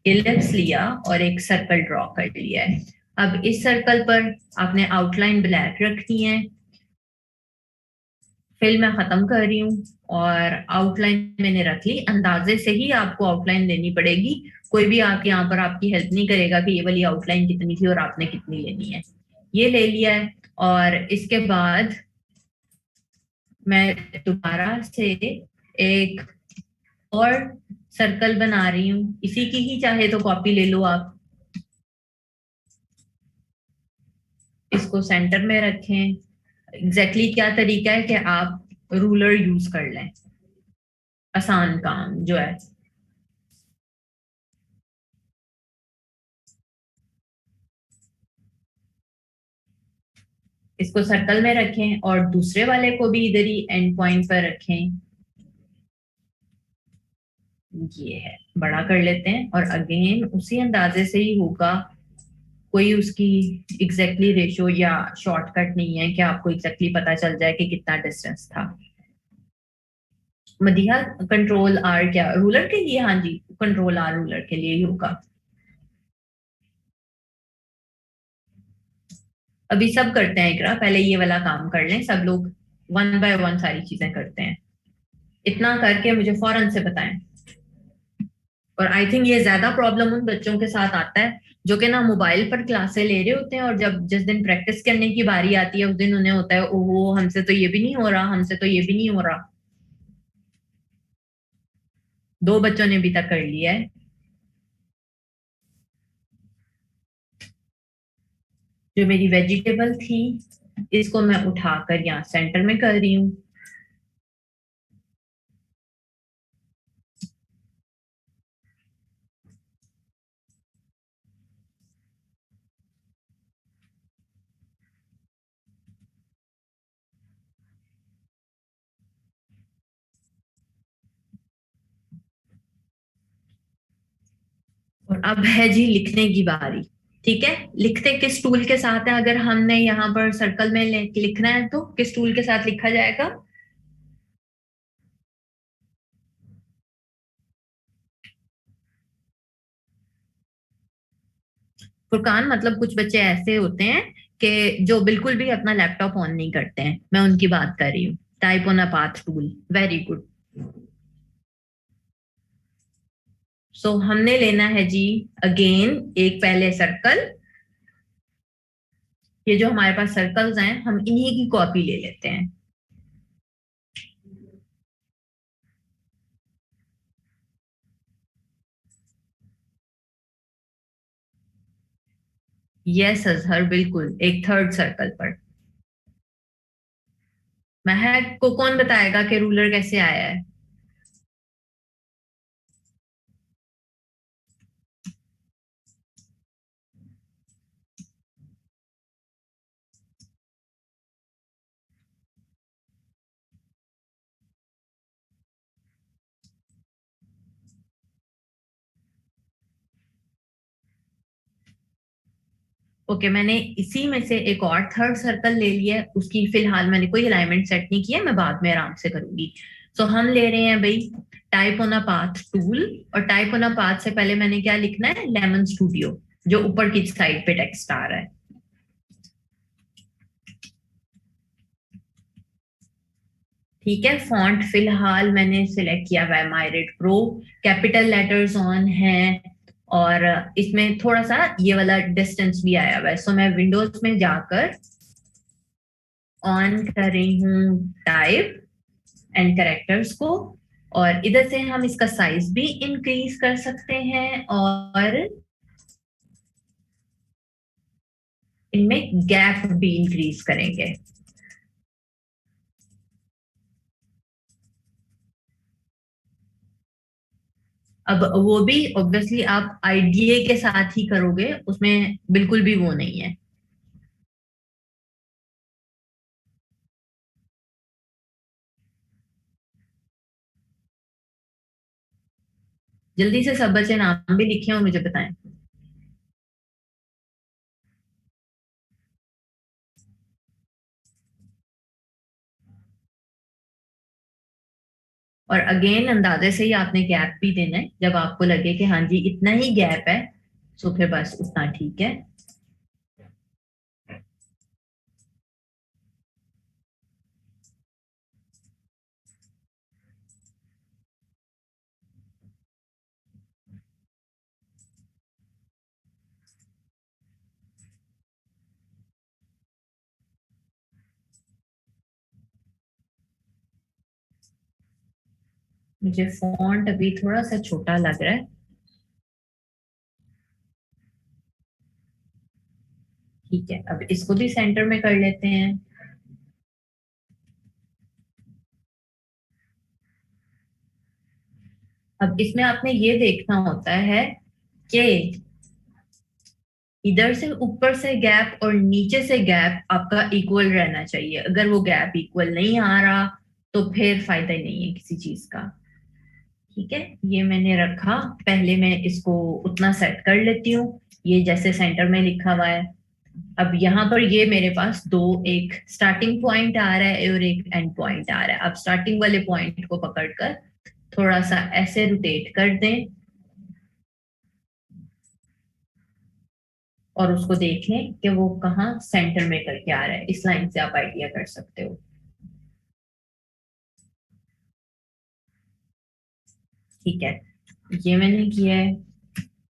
इलिप्स लिया और एक सर्कल ड्रॉ कर लिया है। अब इस सर्कल पर आपने आउटलाइन ब्लैक रखनी है। फिल मैं खत्म कर रही हूँ और आउटलाइन मैंने रख ली। अंदाजे से ही आपको आउटलाइन लेनी पड़ेगी, कोई भी आप यहाँ पर आपकी हेल्प नहीं करेगा कि ये वाली आउटलाइन कितनी थी और आपने कितनी लेनी है। ये ले लिया है, और इसके बाद मैं दोबारा से एक और सर्कल बना रही हूँ, इसी की ही चाहे तो कॉपी ले लो आप। इसको सेंटर में रखें। एग्जैक्टली क्या तरीका है कि आप रूलर यूज कर लें, आसान काम जो है। इसको सर्कल में रखें और दूसरे वाले को भी इधर ही एंड पॉइंट पर रखें। ये है, बड़ा कर लेते हैं और अगेन उसी अंदाजे से ही होगा। कोई उसकी एग्जैक्टली रेशो या शॉर्टकट नहीं है कि आपको एग्जैक्टली पता चल जाए कि कितना डिस्टेंस था। मदिहा, कंट्रोल आर क्या रूलर के लिए? हाँ जी, कंट्रोल आर रूलर के लिए ही होगा। अभी सब करते हैं इकरा, पहले ये वाला काम कर लें सब लोग, वन बाय वन सारी चीजें करते हैं। इतना करके मुझे फौरन से बताएं। और आई थिंक ये ज्यादा प्रॉब्लम उन बच्चों के साथ आता है जो कि ना मोबाइल पर क्लासे ले रहे होते हैं, और जब जिस दिन प्रैक्टिस करने की बारी आती है उस दिन उन्हें होता है ओहो हमसे तो ये भी नहीं हो रहा, हमसे तो ये भी नहीं हो रहा। 2 बच्चों ने अभी तक कर लिया है। जो मेरी वेजिटेबल थी इसको मैं उठाकर यहाँ सेंटर में कर रही हूँ। और अब है जी लिखने की बारी। ठीक है, लिखते किस टूल के साथ है? अगर हमने यहाँ पर सर्कल में लिखना है तो किस टूल के साथ लिखा जाएगा? फुरकान, मतलब कुछ बच्चे ऐसे होते हैं कि जो बिल्कुल भी अपना लैपटॉप ऑन नहीं करते हैं, मैं उनकी बात कर रही हूँ। Type on a path tool, very good. So हमने लेना है जी अगेन एक पहले सर्कल। ये जो हमारे पास सर्कल्स हैं हम इन्हीं की कॉपी ले लेते हैं। यस अजहर, बिल्कुल एक थर्ड सर्कल पर। महक को कौन बताएगा कि रूलर कैसे आया है? ओके, मैंने इसी में से एक और थर्ड सर्कल ले लिया है। उसकी फिलहाल मैंने कोई अलाइनमेंट सेट नहीं किया, मैं बाद में आराम से करूंगी। सो हम ले रहे हैं भाई type on a path tool. और टाइप ऑन अ पाथ से पहले मैंने क्या लिखना है? लेमन स्टूडियो, जो ऊपर की साइड पे टेक्स्ट आ रहा है। ठीक है, फॉन्ट फिलहाल मैंने सिलेक्ट किया हुआ है मायरेट प्रो, कैपिटल लेटर्स ऑन है। और इसमें थोड़ा सा ये वाला डिस्टेंस भी आया हुआ है। सो मैं विंडोज में जाकर ऑन कर रही हूँ टाइप एंड करेक्टर्स को। और इधर से हम इसका साइज भी इंक्रीज कर सकते हैं, और इनमें गैप भी इंक्रीज करेंगे। अब वो भी ऑब्वियसली आप आईडीए के साथ ही करोगे, उसमें बिल्कुल भी वो नहीं है। जल्दी से सब बच्चे नाम भी लिखे और मुझे बताएं। और अगेन अंदाजे से ही आपने गैप भी देना है, जब आपको लगे कि हाँ जी इतना ही गैप है तो फिर बस उतना ठीक है। मुझे फॉन्ट अभी थोड़ा सा छोटा लग रहा है। ठीक है, अब इसको भी सेंटर में कर लेते हैं। अब इसमें आपने ये देखना होता है कि इधर से ऊपर से गैप और नीचे से गैप आपका इक्वल रहना चाहिए। अगर वो गैप इक्वल नहीं आ रहा तो फिर फायदा ही नहीं है किसी चीज का। ठीक है, ये मैंने रखा। पहले मैं इसको उतना सेट कर लेती हूँ, ये जैसे सेंटर में लिखा हुआ है। अब यहाँ पर ये मेरे पास दो, एक स्टार्टिंग पॉइंट आ रहा है और एक एंड पॉइंट आ रहा है। अब स्टार्टिंग वाले पॉइंट को पकड़कर थोड़ा सा ऐसे रोटेट कर दें, और उसको देख लें कि वो कहाँ सेंटर में करके आ रहा है। इस लाइन से आप आइडिया कर सकते हो। ठीक है, ये मैंने किया है।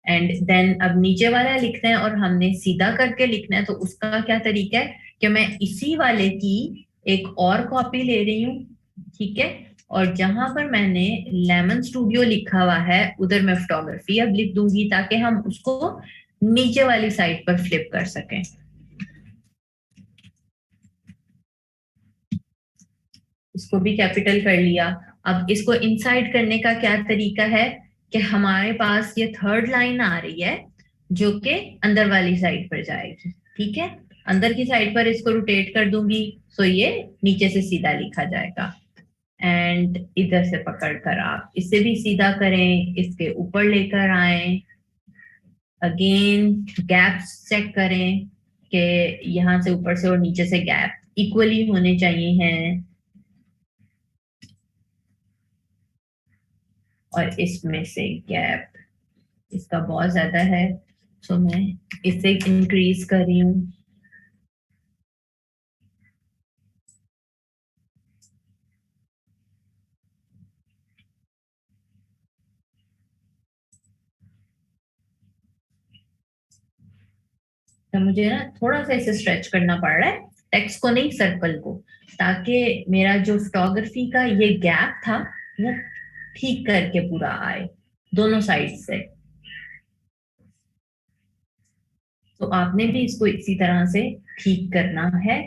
एंड देन अब नीचे वाला लिखना है और हमने सीधा करके लिखना है। तो उसका क्या तरीका है कि मैं इसी वाले की एक और कॉपी ले रही हूँ, ठीक है, और जहां पर मैंने लेमन स्टूडियो लिखा हुआ है उधर मैं फोटोग्राफी अब लिख दूंगी, ताकि हम उसको नीचे वाली साइड पर फ्लिप कर सकें। इसको भी कैपिटल कर लिया। अब इसको इनसाइड करने का क्या तरीका है कि हमारे पास ये थर्ड लाइन आ रही है जो कि अंदर वाली साइड पर जाएगी, ठीक है। अंदर की साइड पर इसको रोटेट कर दूंगी, सो ये नीचे से सीधा लिखा जाएगा। एंड इधर से पकड़ कर आप इसे भी सीधा करें, इसके ऊपर लेकर आए। अगेन गैप चेक करें कि यहाँ से ऊपर से और नीचे से गैप इक्वली होने चाहिए हैं, और इसमें से गैप इसका बहुत ज्यादा है, सो मैं इसे इंक्रीज कर रही हूँ। तो मुझे ना थोड़ा सा इसे स्ट्रेच करना पड़ रहा है, टेक्स्ट को नहीं सर्कल को, ताकि मेरा जो फोटोग्राफी का ये गैप था वो ठीक करके पूरा आए दोनों साइड से। तो आपने भी इसको इसी तरह से ठीक करना है,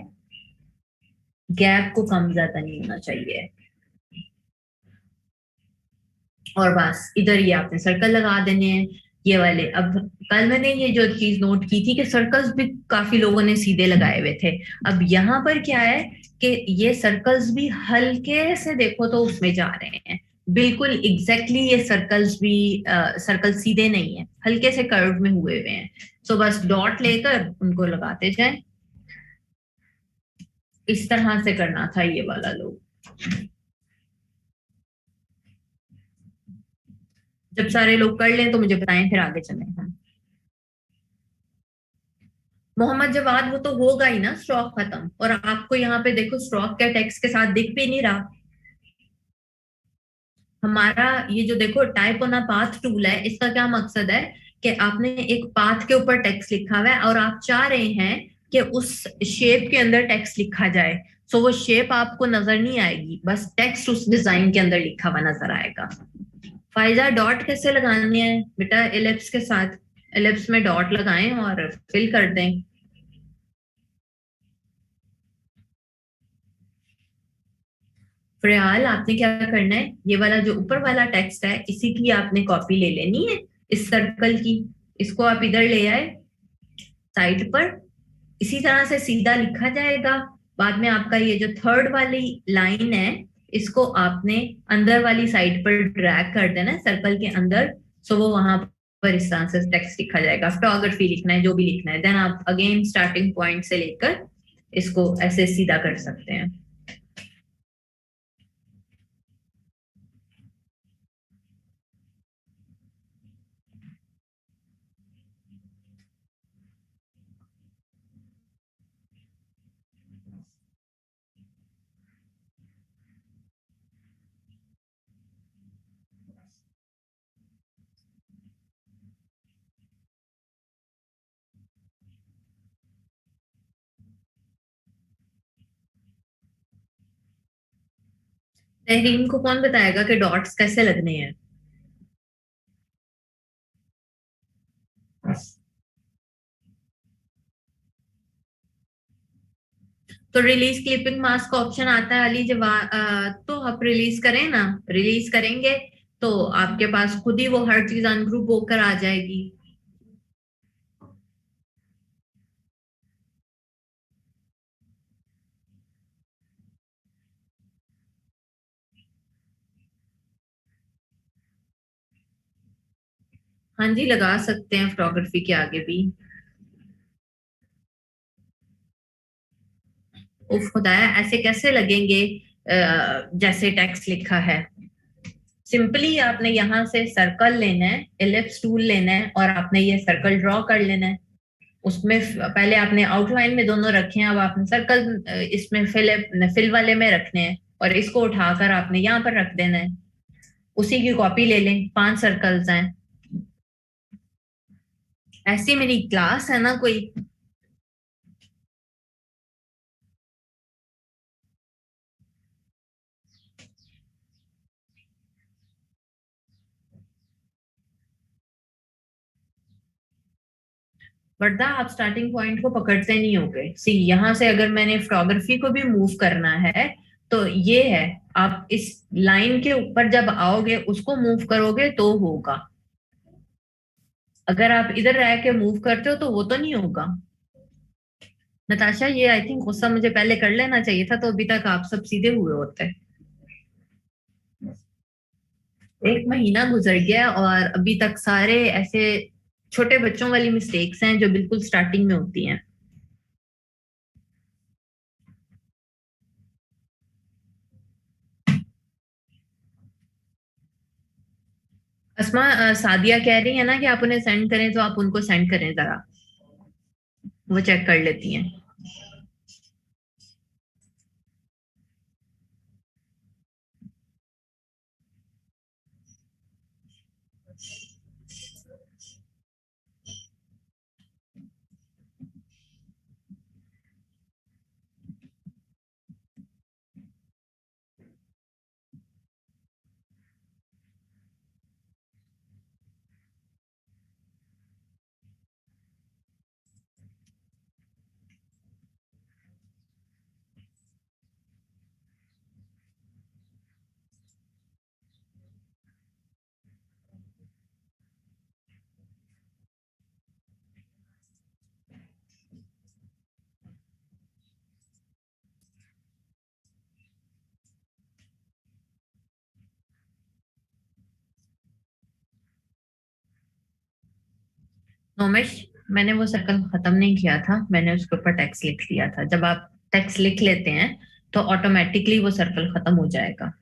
गैप को कम ज्यादा नहीं होना चाहिए। और बस इधर ये आपने सर्कल लगा देने हैं ये वाले। अब कल मैंने ये जो चीज नोट की थी कि सर्कल्स भी काफी लोगों ने सीधे लगाए हुए थे। अब यहाँ पर क्या है कि ये सर्कल्स भी हल्के से देखो तो उसमें जा रहे हैं, बिल्कुल एग्जैक्टली ये सर्कल्स भी सर्कल सीधे नहीं है, हल्के से कर्व में हुए हुए हैं। सो बस डॉट लेकर उनको लगाते जाए, इस तरह से करना था ये वाला लोग। जब सारे लोग कर लें तो मुझे बताएं, फिर आगे चलें हम। मोहम्मद जवाद, वो तो होगा ही ना स्ट्रोक खत्म, और आपको यहाँ पे देखो स्ट्रोक के टेक्स्ट के साथ दिख भी नहीं रहा। हमारा ये जो देखो type on a path tool है, इसका क्या मकसद है कि आपने एक पाथ के ऊपर टेक्स्ट लिखा हुआ है और आप चाह रहे हैं कि उस शेप के अंदर टेक्स्ट लिखा जाए। सो वो शेप आपको नजर नहीं आएगी, बस टेक्स्ट उस डिजाइन के अंदर लिखा हुआ नजर आएगा। फायदा डॉट कैसे लगाने हैं बेटा, एलिप्स के साथ, एलिप्स में डॉट लगाएं और फिल कर दें। फिलहाल आपने क्या करना है, ये वाला जो ऊपर वाला टेक्स्ट है इसी की आपने कॉपी ले लेनी है, इस सर्कल की। इसको आप इधर ले आए साइड पर, इसी तरह से सीधा लिखा जाएगा। बाद में आपका ये जो थर्ड वाली लाइन है इसको आपने अंदर वाली साइड पर ड्रैग कर देना है सर्कल के अंदर। सो वो वहां पर इस तरह से टेक्स्ट लिखा जाएगा, फोटोग्राफी लिखना है जो भी लिखना है। देन आप अगेन स्टार्टिंग पॉइंट से लेकर इसको ऐसे सीधा कर सकते हैं। तहरीम को कौन बताएगा कि डॉट्स कैसे लगने हैं? तो रिलीज क्लिपिंग मास्क का ऑप्शन आता है अली, जब तो आप रिलीज करें ना, रिलीज करेंगे तो आपके पास खुद ही वो हर चीज अनग्रुप होकर आ जाएगी। हाँ जी, लगा सकते हैं फोटोग्राफी के आगे भी। उफ खुदाया, ऐसे कैसे लगेंगे जैसे टेक्स्ट लिखा है। सिंपली आपने यहाँ से सर्कल लेना है, एलिप्स टूल लेना है और आपने ये सर्कल ड्रॉ कर लेना है। उसमें पहले आपने आउटलाइन में दोनों रखे हैं, अब आपने सर्कल इसमें फिल वाले में रखने हैं, और इसको उठाकर आपने यहाँ पर रख देना है। उसी की कॉपी ले लें, 5 सर्कल्स हैं। ऐसी मेरी क्लास है ना कोई। वरदा आप स्टार्टिंग पॉइंट को पकड़ते नहीं होगे। सी यहाँ से अगर मैंने फोटोग्राफी को भी मूव करना है तो ये है, आप इस लाइन के ऊपर जब आओगे उसको मूव करोगे तो होगा। अगर आप इधर रह के मूव करते हो तो वो तो नहीं होगा। नताशा, ये आई थिंक गुस्सा मुझे पहले कर लेना चाहिए था, तो अभी तक आप सब सीधे हुए होते। 1 महीना गुजर गया और अभी तक सारे ऐसे छोटे बच्चों वाली मिस्टेक्स हैं जो बिल्कुल स्टार्टिंग में होती हैं। अस्मा, सादिया कह रही है ना कि आप उन्हें सेंड करें, तो आप उनको सेंड करें जरा, वो चेक कर लेती हैं। नोमिश, मैंने वो सर्कल खत्म नहीं किया था, मैंने उसके ऊपर टेक्स्ट लिख लिया था। जब आप टेक्स्ट लिख लेते हैं तो ऑटोमेटिकली वो सर्कल खत्म हो जाएगा।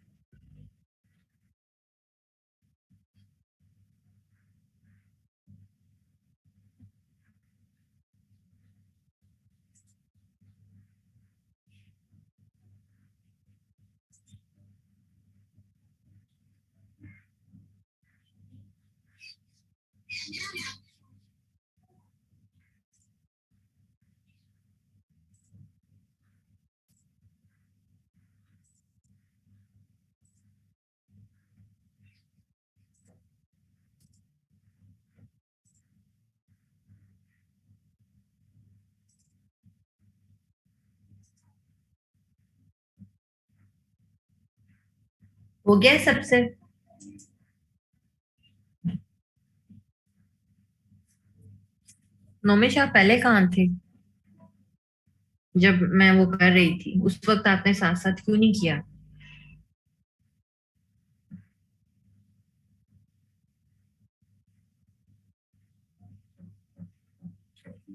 हो गया सबसे? नोमिश, आप पहले कहाँ थे जब मैं वो कर रही थी? उस वक्त आपने साथ साथ क्यों नहीं किया?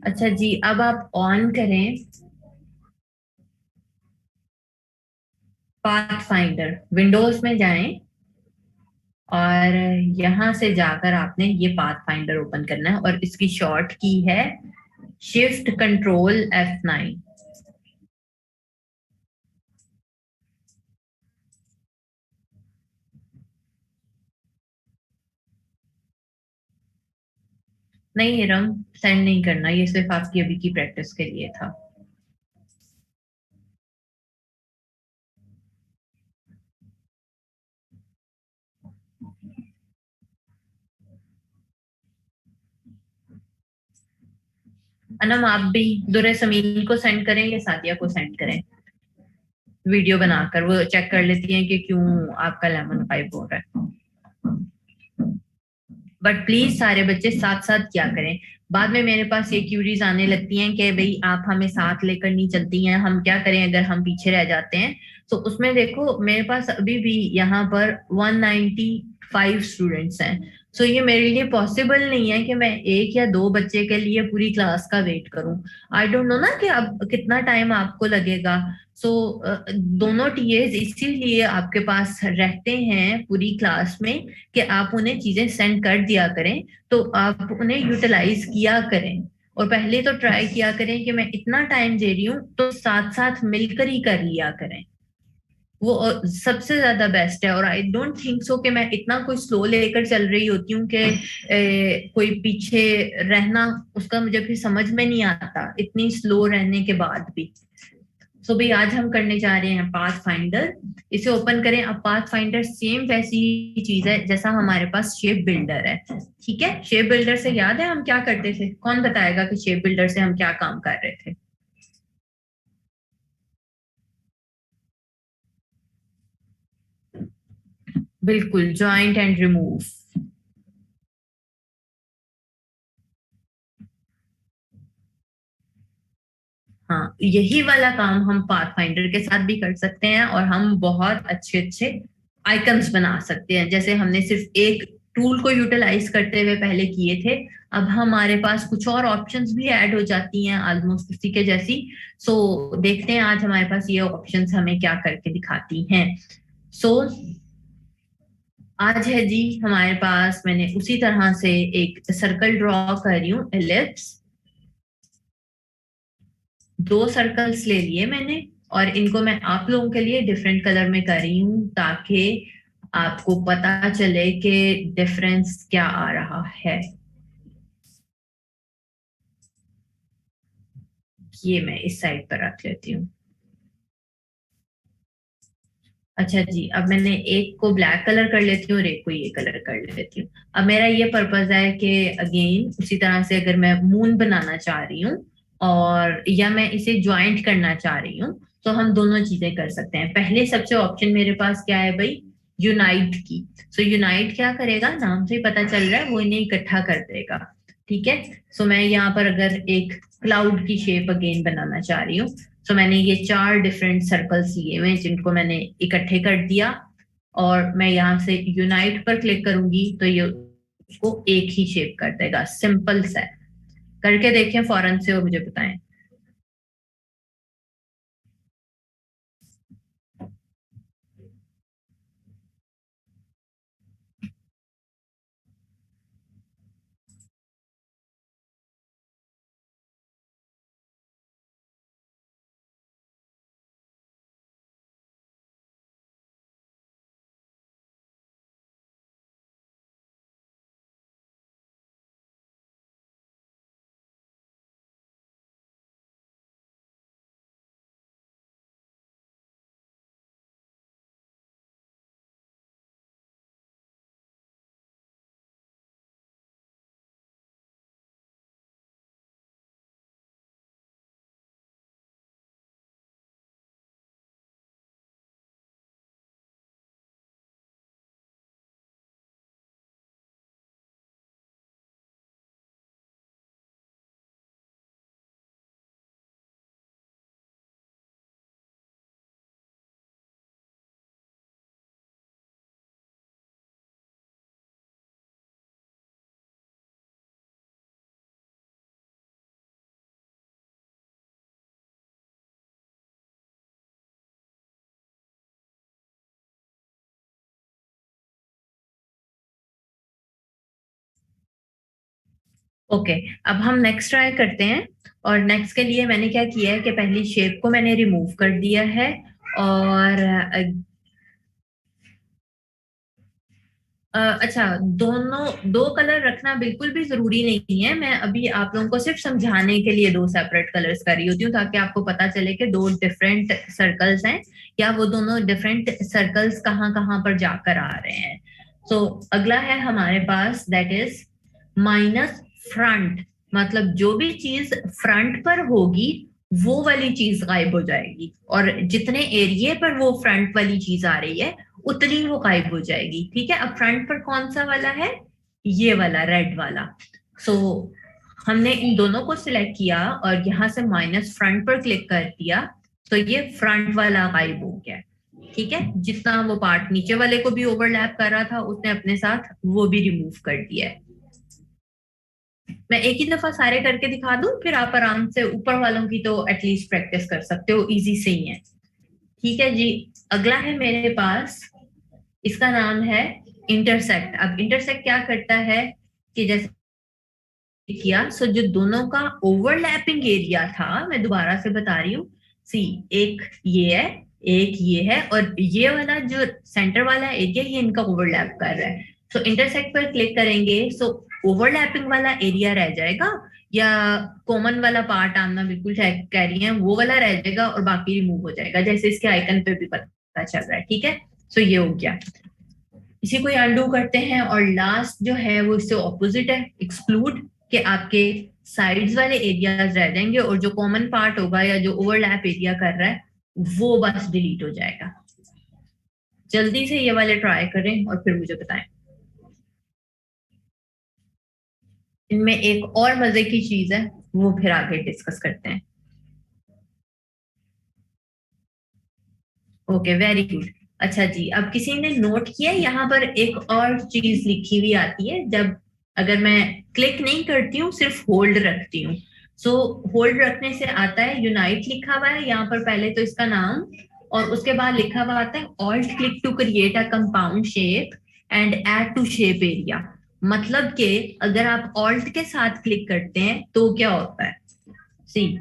अच्छा जी, अब आप ऑन करें पाथ फाइंडर, विंडोज में जाएं और यहां से जाकर आपने ये पाथ फाइंडर ओपन करना है, और इसकी शॉर्ट की है Shift Control F9। नहीं हिरम, सेंड नहीं करना, ये सिर्फ आपकी अभी की प्रैक्टिस के लिए था। अनम, आप भी दुरे समीन को सेंड करें या सादिया को सेंड करें? वीडियो बनाकर वो चेक कर लेती हैं कि क्यों आपका लेमन पाइप हो रहा है। बट प्लीज सारे बच्चे साथ साथ क्या करें। बाद में मेरे पास ये क्यूरीज आने लगती हैं कि भाई आप हमें साथ लेकर नहीं चलती हैं, हम क्या करें अगर हम पीछे रह जाते हैं। तो उसमें देखो मेरे पास अभी भी यहाँ पर 195 स्टूडेंट्स हैं। सो ये मेरे लिए पॉसिबल नहीं है कि मैं एक या दो बच्चे के लिए पूरी क्लास का वेट करूं। आई डोंट नो ना कि अब कितना टाइम आपको लगेगा। सो दोनों टीएज इसीलिए आपके पास रहते हैं पूरी क्लास में कि आप उन्हें चीजें सेंड कर दिया करें, तो आप उन्हें यूटिलाइज किया करें। और पहले तो ट्राई किया करें कि मैं इतना टाइम दे रही हूँ तो साथ साथ मिलकर ही कर लिया करें, वो सबसे ज्यादा बेस्ट है। और आई डोंट थिंक सो कि मैं इतना कोई स्लो लेकर चल रही होती हूँ कि कोई पीछे रहना उसका मुझे फिर समझ में नहीं आता इतनी स्लो रहने के बाद भी। सो भाई आज हम करने जा रहे हैं पाथ फाइंडर। इसे ओपन करें। अब पाथ फाइंडर सेम वैसी ही चीज है जैसा हमारे पास शेप बिल्डर है। ठीक है, शेप बिल्डर से याद है हम क्या करते थे? कौन बताएगा कि शेप बिल्डर से हम क्या काम कर रहे थे? बिल्कुल, ज्वाइंट एंड रिमूव। हाँ, यही वाला काम हम पाथ फाइंडर के साथ भी कर सकते हैं और हम बहुत अच्छे अच्छे आइकन्स बना सकते हैं। जैसे हमने सिर्फ एक टूल को यूटिलाइज करते हुए पहले किए थे, अब हमारे पास कुछ और ऑप्शंस भी ऐड हो जाती हैं ऑलमोस्ट उसी के जैसी। सो देखते हैं आज हमारे पास ये ऑप्शंस हमें क्या करके दिखाती हैं। सो आज है जी हमारे पास, मैंने उसी तरह से एक सर्कल ड्रॉ कर रही हूँ, एलिप्स। दो सर्कल्स ले लिए मैंने और इनको मैं आप लोगों के लिए डिफरेंट कलर में कर रही हूँ ताकि आपको पता चले कि डिफरेंस क्या आ रहा है। ये मैं इस साइड पर रख लेती हूँ। अच्छा जी, अब मैंने एक को ब्लैक कलर कर लेती हूँ और एक को ये कलर कर लेती हूँ। अब मेरा ये पर्पज है कि अगेन उसी तरह से अगर मैं मून बनाना चाह रही हूँ और या मैं इसे ज्वाइंट करना चाह रही हूँ तो हम दोनों चीजें कर सकते हैं। पहले सबसे ऑप्शन मेरे पास क्या है भाई? यूनाइट की। सो यूनाइट क्या करेगा, नाम से ही पता चल रहा है, वो इन्हें इकट्ठा कर देगा। ठीक है, सो मैं यहाँ पर अगर एक क्लाउड की शेप अगेन बनाना चाह रही हूँ, तो मैंने ये चार डिफरेंट सर्कल्स लिए हुए जिनको मैंने इकट्ठे कर दिया और मैं यहाँ से यूनाइट पर क्लिक करूंगी तो ये उसको एक ही शेप कर देगा। सिंपल सा है। करके देखें फौरन से और मुझे बताएं। ओके, अब हम नेक्स्ट ट्राई करते हैं। और नेक्स्ट के लिए मैंने क्या किया है कि पहली शेप को मैंने रिमूव कर दिया है और अच्छा, दोनों दो कलर रखना बिल्कुल भी जरूरी नहीं है। मैं अभी आप लोगों को सिर्फ समझाने के लिए दो सेपरेट कलर्स कर रही होती हूँ ताकि आपको पता चले कि दो डिफरेंट सर्कल्स हैं या वो दोनों डिफरेंट सर्कल्स कहाँ कहाँ पर जाकर आ रहे हैं। तो अगला है हमारे पास दैट इज माइनस फ्रंट। मतलब जो भी चीज फ्रंट पर होगी वो वाली चीज गायब हो जाएगी और जितने एरिया पर वो फ्रंट वाली चीज आ रही है उतनी वो गायब हो जाएगी। ठीक है, अब फ्रंट पर कौन सा वाला है? ये वाला रेड वाला। सो हमने इन दोनों को सिलेक्ट किया और यहाँ से माइनस फ्रंट पर क्लिक कर दिया तो ये फ्रंट वाला गायब हो गया। ठीक है, जितना वो पार्ट नीचे वाले को भी ओवरलैप कर रहा था उसने अपने साथ वो भी रिमूव कर दिया है। मैं एक ही दफा सारे करके दिखा दूं फिर आप आराम से ऊपर वालों की तो एटलीस्ट प्रैक्टिस कर सकते हो, इजी से ही है। ठीक है जी, अगला है मेरे पास, इसका नाम है इंटरसेक्ट। अब इंटरसेक्ट क्या करता है कि जैसे किया, सो जो दोनों का ओवरलैपिंग एरिया था, मैं दोबारा से बता रही हूँ, सी एक ये है, एक ये है, और ये वाला जो सेंटर वाला एरिया ये इनका ओवरलैप कर रहा है। सो इंटरसेक्ट पर क्लिक करेंगे, सो ओवरलैपिंग वाला एरिया रह जाएगा, या कॉमन वाला पार्ट आना बिल्कुल कह रही है वो वाला रह जाएगा और बाकी रिमूव हो जाएगा, जैसे इसके आइकन पे भी पता चल रहा है। ठीक है, सो ये हो गया। इसी को अनडू करते हैं, और लास्ट जो है वो इससे ऑपोजिट है, एक्सक्लूड, कि आपके साइड्स वाले एरियाज रह जाएंगे और जो कॉमन पार्ट होगा या जो ओवरलैप एरिया कर रहा है वो बस डिलीट हो जाएगा। जल्दी से ये वाले ट्राई करें और फिर मुझे बताएं। इनमें एक और मजे की चीज है, वो फिर आगे डिस्कस करते हैं। Okay, very good. अच्छा जी, अब किसी ने नोट किया यहाँ पर एक और चीज लिखी हुई आती है, जब अगर मैं क्लिक नहीं करती हूँ सिर्फ होल्ड रखती हूँ, सो होल्ड रखने से आता है यूनाइट लिखा हुआ है यहाँ पर, पहले तो इसका नाम, और उसके बाद लिखा हुआ आता है alt click to create a compound shape and add to shape area. मतलब कि अगर आप ऑल्ट के साथ क्लिक करते हैं तो क्या होता है, सी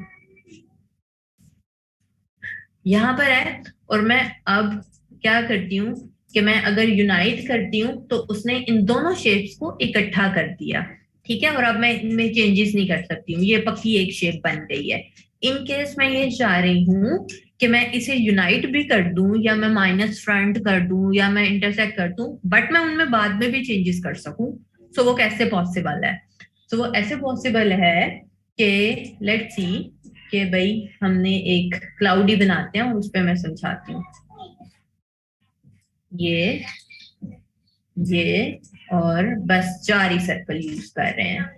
यहाँ पर है, और मैं अब क्या करती हूँ कि मैं अगर यूनाइट करती हूँ तो उसने इन दोनों शेप्स को इकट्ठा कर दिया। ठीक है, और अब मैं इनमें चेंजेस नहीं कर सकती हूँ, ये पक्की एक शेप बन गई है। इन केस मैं ये चाह रही हूँ कि मैं इसे यूनाइट भी कर दूं, या मैं माइनस फ्रंट कर दूं, या मैं इंटरसेक्ट कर दूं, बट मैं उनमें बाद में भी चेंजेस कर सकूं, सो वो कैसे पॉसिबल है? तो वो ऐसे पॉसिबल है कि लेट्स सी कि भाई हमने एक क्लाउडी बनाते हैं और उस पर मैं समझाती हूँ। ये ये और बस 4 ही सर्कल यूज कर रहे हैं।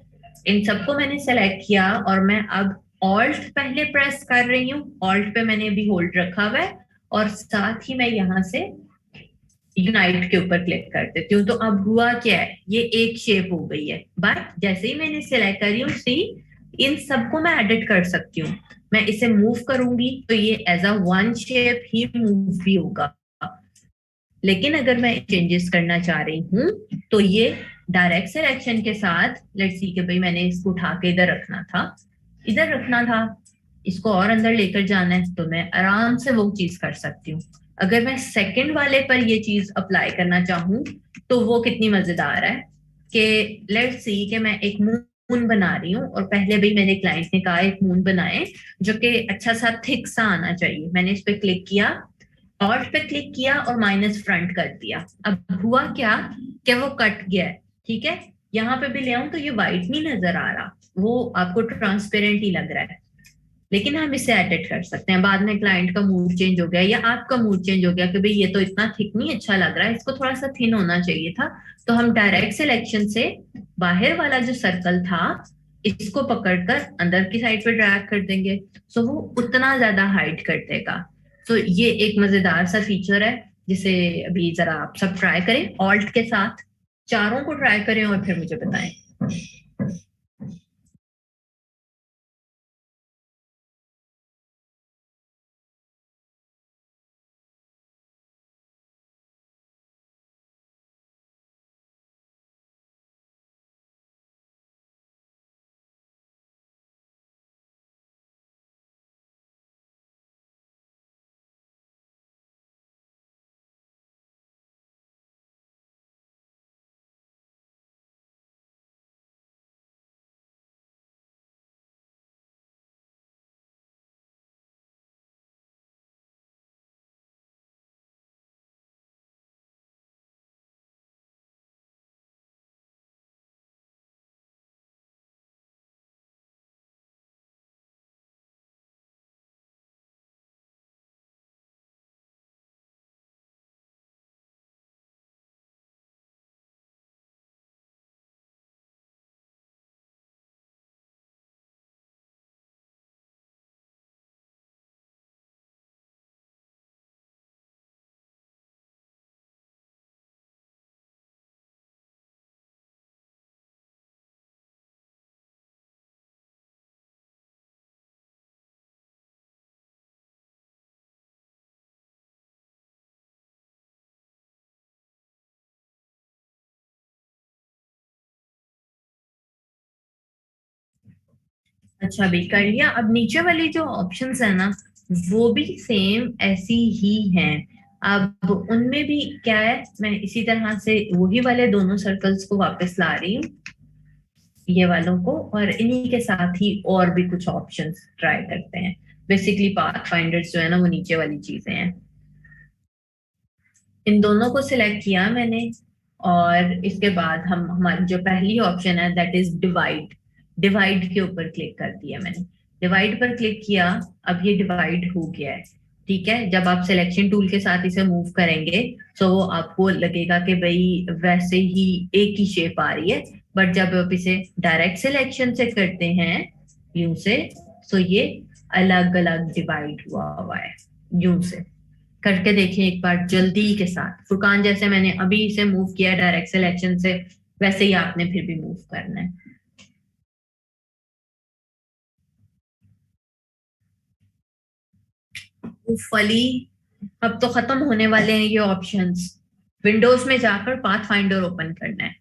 इन सबको मैंने सेलेक्ट किया और मैं अब ऑल्ट पहले प्रेस कर रही हूँ, ऑल्ट पे मैंने अभी होल्ड रखा हुआ है, और साथ ही मैं यहाँ से यूनाइट के ऊपर क्लिक कर देती हूँ। तो अब हुआ क्या है, ये एक शेप हो गई है, बट जैसे ही मैंने सिलेक्ट करी हूँ, सी इन सबको मैं एडिट कर सकती हूँ। मैं इसे मूव करूंगी तो ये एज अ वन शेप ही मूव भी होगा, लेकिन अगर मैं चेंजेस करना चाह रही हूँ तो ये डायरेक्ट सिलेक्शन के साथ, लेट्स सी कि भाई मैंने इसको उठा के इधर रखना था, इधर रखना था, इसको और अंदर लेकर जाना है, तो मैं आराम से वो चीज कर सकती हूँ। अगर मैं सेकंड वाले पर ये चीज अप्लाई करना चाहूँ तो वो कितनी मजेदार है कि लेट्स सी कि मैं एक मून बना रही हूँ, और पहले भी मेरे क्लाइंट ने कहा एक मून बनाए जो कि अच्छा सा थिक सा आना चाहिए। मैंने इस पे क्लिक किया, ऑल्ट पे क्लिक किया और माइनस फ्रंट कर दिया। अब हुआ क्या कि वो कट गया है। ठीक है, यहाँ पे भी ले आऊं तो ये व्हाइट नहीं नजर आ रहा, वो आपको ट्रांसपेरेंट ही लग रहा है, लेकिन हम इसे एडिट कर सकते हैं। बाद में क्लाइंट का मूड चेंज हो गया या आपका मूड चेंज हो गया कि भाई ये तो इतना थिक नहीं अच्छा लग रहा है, इसको थोड़ा सा थिन होना चाहिए था, तो हम डायरेक्ट सिलेक्शन से बाहर वाला जो सर्कल था इसको पकड़कर अंदर की साइड पे ड्रैग कर देंगे, सो वो उतना ज्यादा हाइड कर देगा। सो ये एक मजेदार सा फीचर है जिसे अभी जरा आप सब ट्राई करें, ऑल्ट के साथ चारों को ट्राई करें और फिर मुझे बताएं। अच्छा भी कर लिया। अब नीचे वाली जो ऑप्शंस है ना, वो भी सेम ऐसी ही हैं। अब उनमें भी क्या है, मैं इसी तरह से वही वाले दोनों सर्कल्स को वापस ला रही हूँ, ये वालों को, और इन्हीं के साथ ही और भी कुछ ऑप्शंस ट्राई करते हैं। बेसिकली पाथ फाइंडर्स जो है ना, वो नीचे वाली चीजें हैं। इन दोनों को सिलेक्ट किया मैंने, और इसके बाद हम हमारी जो पहली ऑप्शन है दैट इज डिवाइड, डिवाइड के ऊपर क्लिक कर दिया मैंने। डिवाइड पर क्लिक किया। अब ये डिवाइड हो गया है। ठीक है, जब आप सिलेक्शन टूल के साथ इसे मूव करेंगे तो आपको लगेगा कि भाई वैसे ही एक ही शेप आ रही है। बट जब आप इसे डायरेक्ट सिलेक्शन से करते हैं यूं से, तो ये अलग अलग डिवाइड हुआ हुआ है यूं से। करके देखिए एक बार जल्दी के साथ, फुरकान जैसे मैंने अभी इसे मूव किया डायरेक्ट सिलेक्शन से, वैसे ही आपने फिर भी मूव करना है। फली, अब तो खत्म होने वाले हैं ये ऑप्शंस। विंडोज में जाकर पाथ फाइंडर ओपन करना है।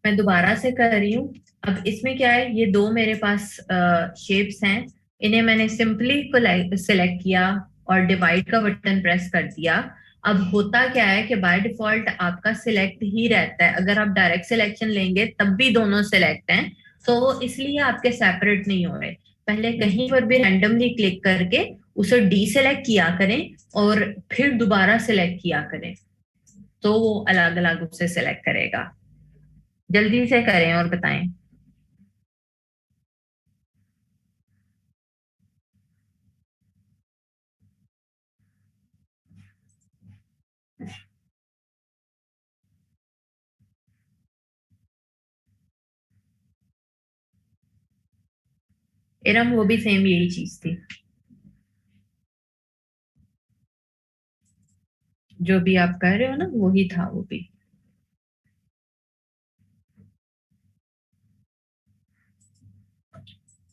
मैं दोबारा से कर रही हूँ। अब इसमें क्या है, ये दो मेरे पास शेप्स हैं। इन्हें मैंने सिंपली सिलेक्ट किया और डिवाइड का बटन प्रेस कर दिया। अब होता क्या है कि बाय डिफॉल्ट आपका सिलेक्ट ही रहता है, अगर आप डायरेक्ट सिलेक्शन लेंगे तब भी दोनों सिलेक्ट हैं। तो इसलिए आपके सेपरेट नहीं हो रहे। पहले कहीं पर भी रैंडमली क्लिक करके उसे डीसेलेक्ट किया करें और फिर दोबारा सिलेक्ट किया करें, तो वो अलग अलग उसे सिलेक्ट करेगा। जल्दी से करें और बताएं। इरम, वो भी सेम यही चीज थी। जो भी आप कह रहे हो ना, वही था वो भी।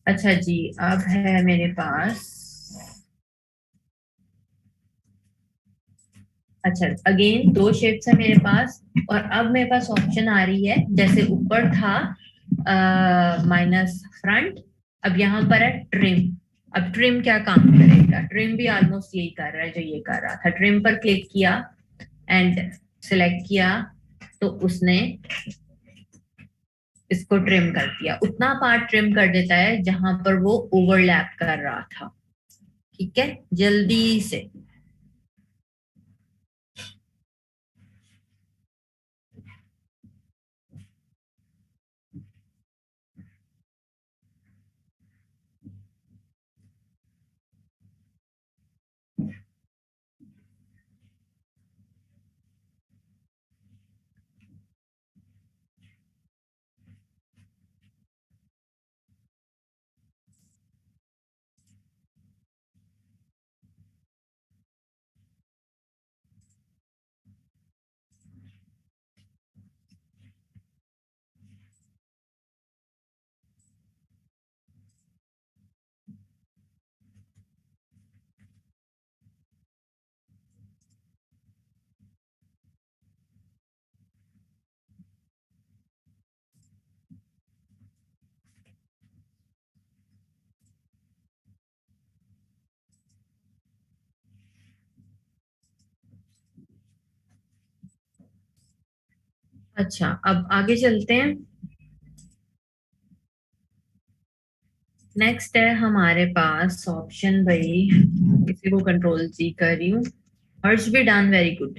अच्छा जी, अब है मेरे पास। अच्छा, अगेन दो शेप्स है मेरे पास। और अब मेरे पास ऑप्शन आ रही है, जैसे ऊपर था माइनस फ्रंट, अब यहाँ पर है ट्रिम। अब ट्रिम क्या काम करेगा, ट्रिम भी ऑलमोस्ट यही कर रहा है जो ये कर रहा था। ट्रिम पर क्लिक किया एंड सिलेक्ट किया, तो उसने इसको ट्रिम कर दिया, उतना पार्ट ट्रिम कर देता है जहां पर वो ओवरलैप कर रहा था। ठीक है, जल्दी से। अच्छा, अब आगे चलते हैं। नेक्स्ट है हमारे पास ऑप्शन भाई, इसी को कंट्रोल सी कर रही हूँ। मर्ज भी डन, वेरी गुड।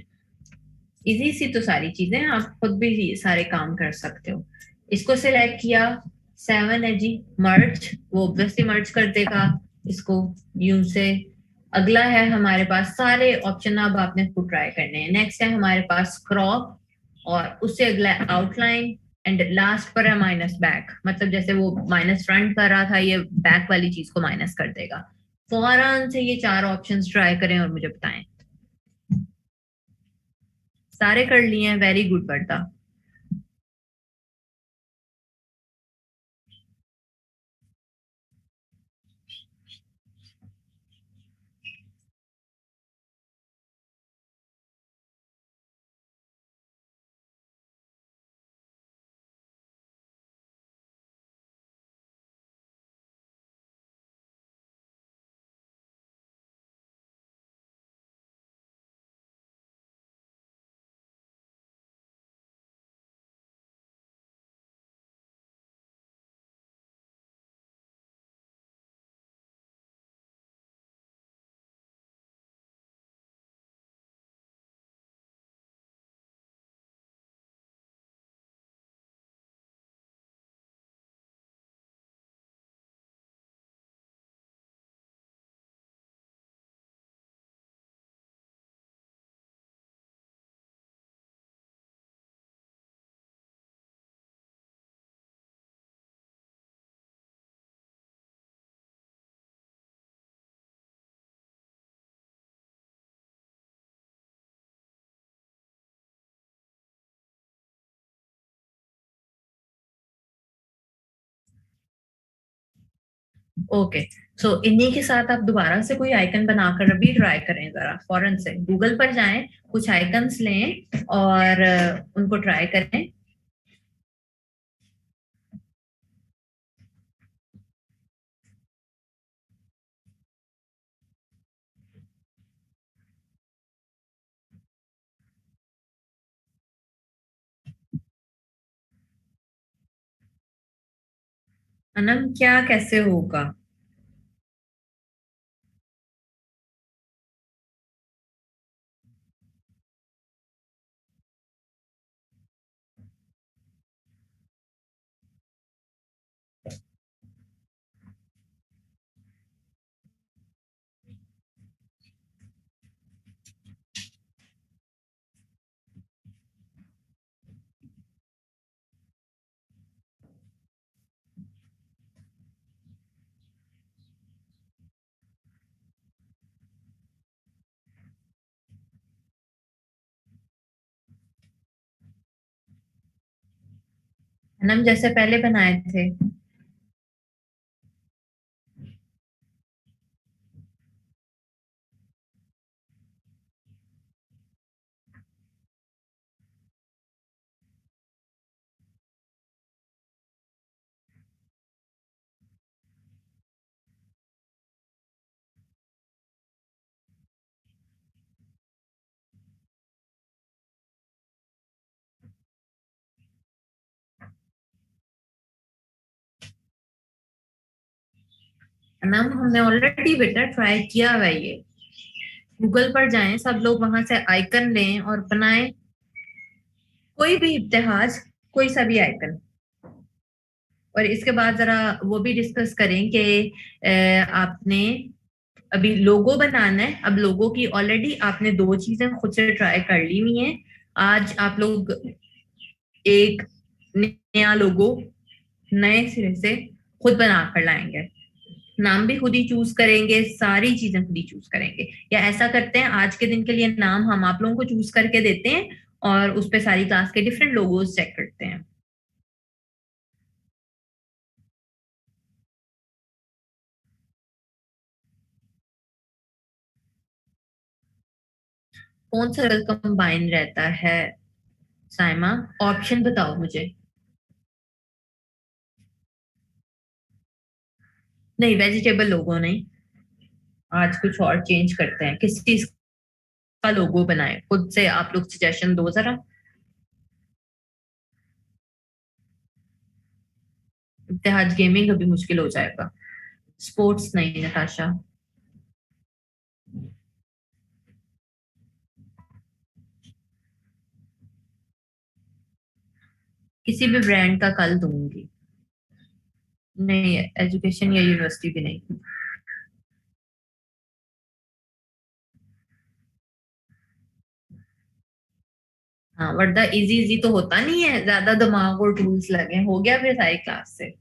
इजी सी तो सारी चीजें हैं, आप खुद भी सारे काम कर सकते हो। इसको सिलेक्ट किया, सेवन है जी। मर्ज, वो ऑब्वियसली मर्ज कर देगा इसको यूं से। अगला है हमारे पास, सारे ऑप्शन अब आपने खुद ट्राई करने हैं। नेक्स्ट है हमारे पास क्रॉप, और उससे अगला आउटलाइन, एंड लास्ट पर है माइनस बैक, मतलब जैसे वो माइनस फ्रंट कर रहा था, ये बैक वाली चीज को माइनस कर देगा। फौरन से ये चार ऑप्शंस ट्राई करें और मुझे बताएं। सारे कर लिए हैं, वेरी गुड बर्ता। ओके, सो इन्हीं के साथ आप दोबारा से कोई आइकन बनाकर अभी ट्राई करें, जरा फौरन से गूगल पर जाएं, कुछ आइकन्स लें और उनको ट्राई करें। अनम क्या कैसे होगा? अनम जैसे पहले बनाए थे। अनम हमने ऑलरेडी बेटा ट्राई किया हुआ है ये। गूगल पर जाएं, सब लोग वहां से आइकन लें और बनाएं कोई भी इब्तिहाज, कोई सा भी आइकन। और इसके बाद जरा वो भी डिस्कस करें कि आपने अभी लोगो बनाना है। अब लोगो की ऑलरेडी आपने दो चीजें खुद से ट्राई कर ली हुई हैं। आज आप लोग एक नया लोगो नए सिरे से खुद बना कर लाएंगे। नाम भी खुद ही चूज करेंगे, सारी चीजें खुद ही चूज करेंगे। या ऐसा करते हैं, आज के दिन के लिए नाम हम आप लोगों को चूज करके देते हैं और उस पे सारी क्लास के डिफरेंट लोगोज चेक करते हैं। कौन सा कंबाइन रहता है साइमा? ऑप्शन बताओ मुझे। नहीं, वेजिटेबल लोगो नहीं। आज कुछ और चेंज करते हैं, किस चीज का लोगो बनाए, खुद से आप लोग सजेशन दो जरा। इत्तेहाद गेमिंग अभी मुश्किल हो जाएगा। स्पोर्ट्स नहीं नताशा। किसी भी ब्रांड का कल दूंगी। नहीं, एजुकेशन या यूनिवर्सिटी भी नहीं। हाँ, वरना इजी इजी तो होता नहीं है, ज्यादा दिमाग और टूल्स लगे, हो गया फिर सारी क्लास से।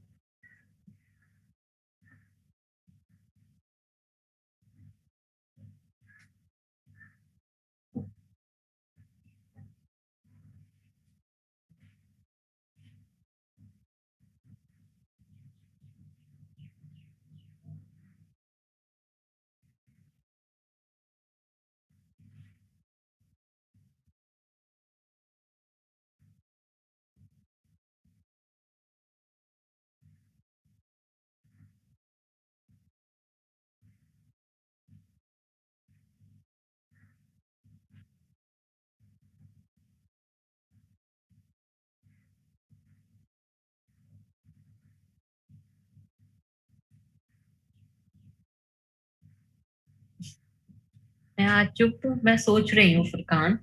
मैं आज चुप हूँ, मैं सोच रही हूँ फुरकान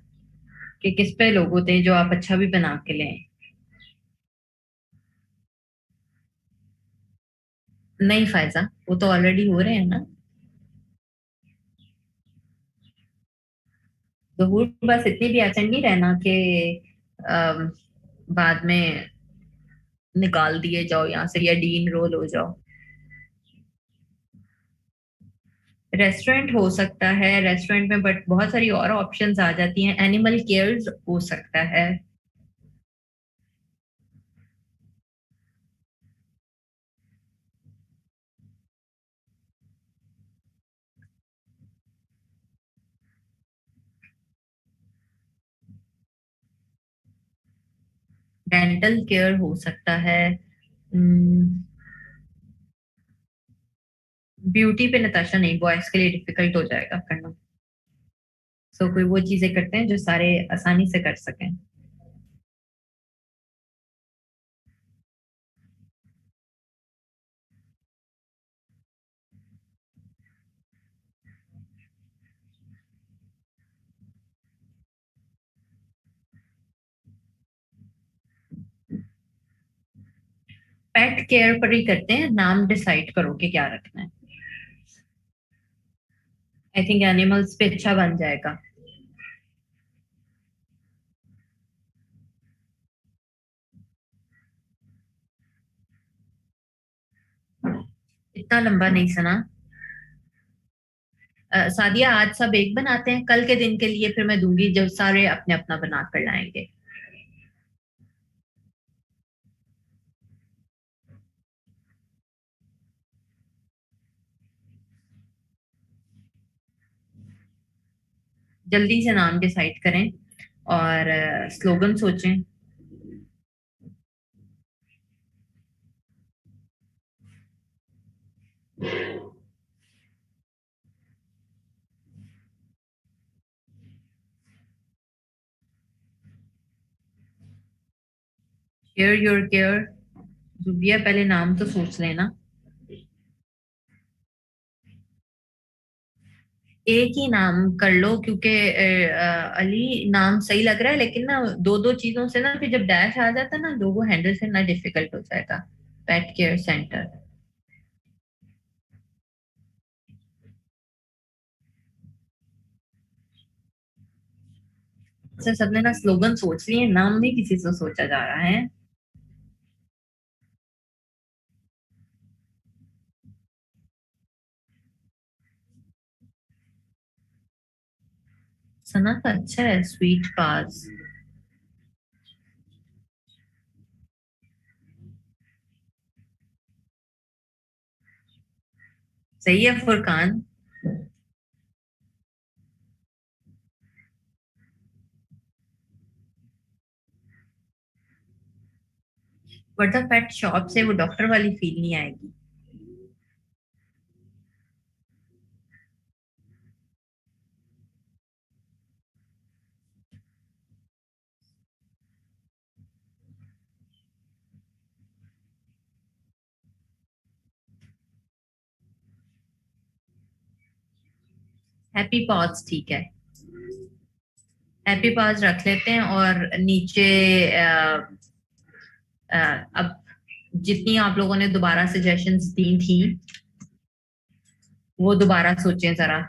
कि किस पे लोग होते हैं जो आप अच्छा भी बना के ले आए। नहीं फायजा, वो तो ऑलरेडी हो रहे हैं ना। जहूर बस इतनी भी एबसेंट नहीं रहना कि अम, बाद में निकाल दिए जाओ यहाँ से या डीन रोल हो जाओ। रेस्टोरेंट हो सकता है, रेस्टोरेंट में बट बहुत सारी और ऑप्शंस आ जाती हैं। एनिमल केयर्स हो सकता है। डेंटल केयर हो सकता है। ब्यूटी पे नताशा नहीं, बॉयज के लिए डिफिकल्ट हो जाएगा करना। सो कोई वो चीजें करते हैं जो सारे आसानी से कर सकें। पेट केयर पर ही करते हैं, नाम डिसाइड करो कि क्या रखना है। आई थिंक एनिमल्स पे अच्छा बन जाएगा। इतना लंबा नहीं सुना। सादिया, आज सब एक बनाते हैं, कल के दिन के लिए फिर मैं दूंगी जब सारे अपने अपना बना कर लाएंगे। जल्दी से नाम डिसाइड करें और स्लोगन सोचें। Share your care. जुबिया, पहले नाम तो सोच लेना। एक ही नाम कर लो क्योंकि अली नाम सही लग रहा है, लेकिन ना दो दो चीजों से ना फिर जब डैश आ जाता है ना लोगों हैंडल करना डिफिकल्ट हो जाएगा। Pet care centre. सर सबने ना स्लोगन सोच लिए, नाम नहीं किसी से सोचा जा रहा है। सना का अच्छा है, स्वीट पास। सही है Furqan. But the pet shop से वो डॉक्टर वाली फील नहीं आएगी। हैप्पी पॉज ठीक है। हैप्पी पॉज रख लेते हैं और नीचे अब जितनी आप लोगों ने दोबारा सजेशंस दी थी वो दोबारा सोचें जरा।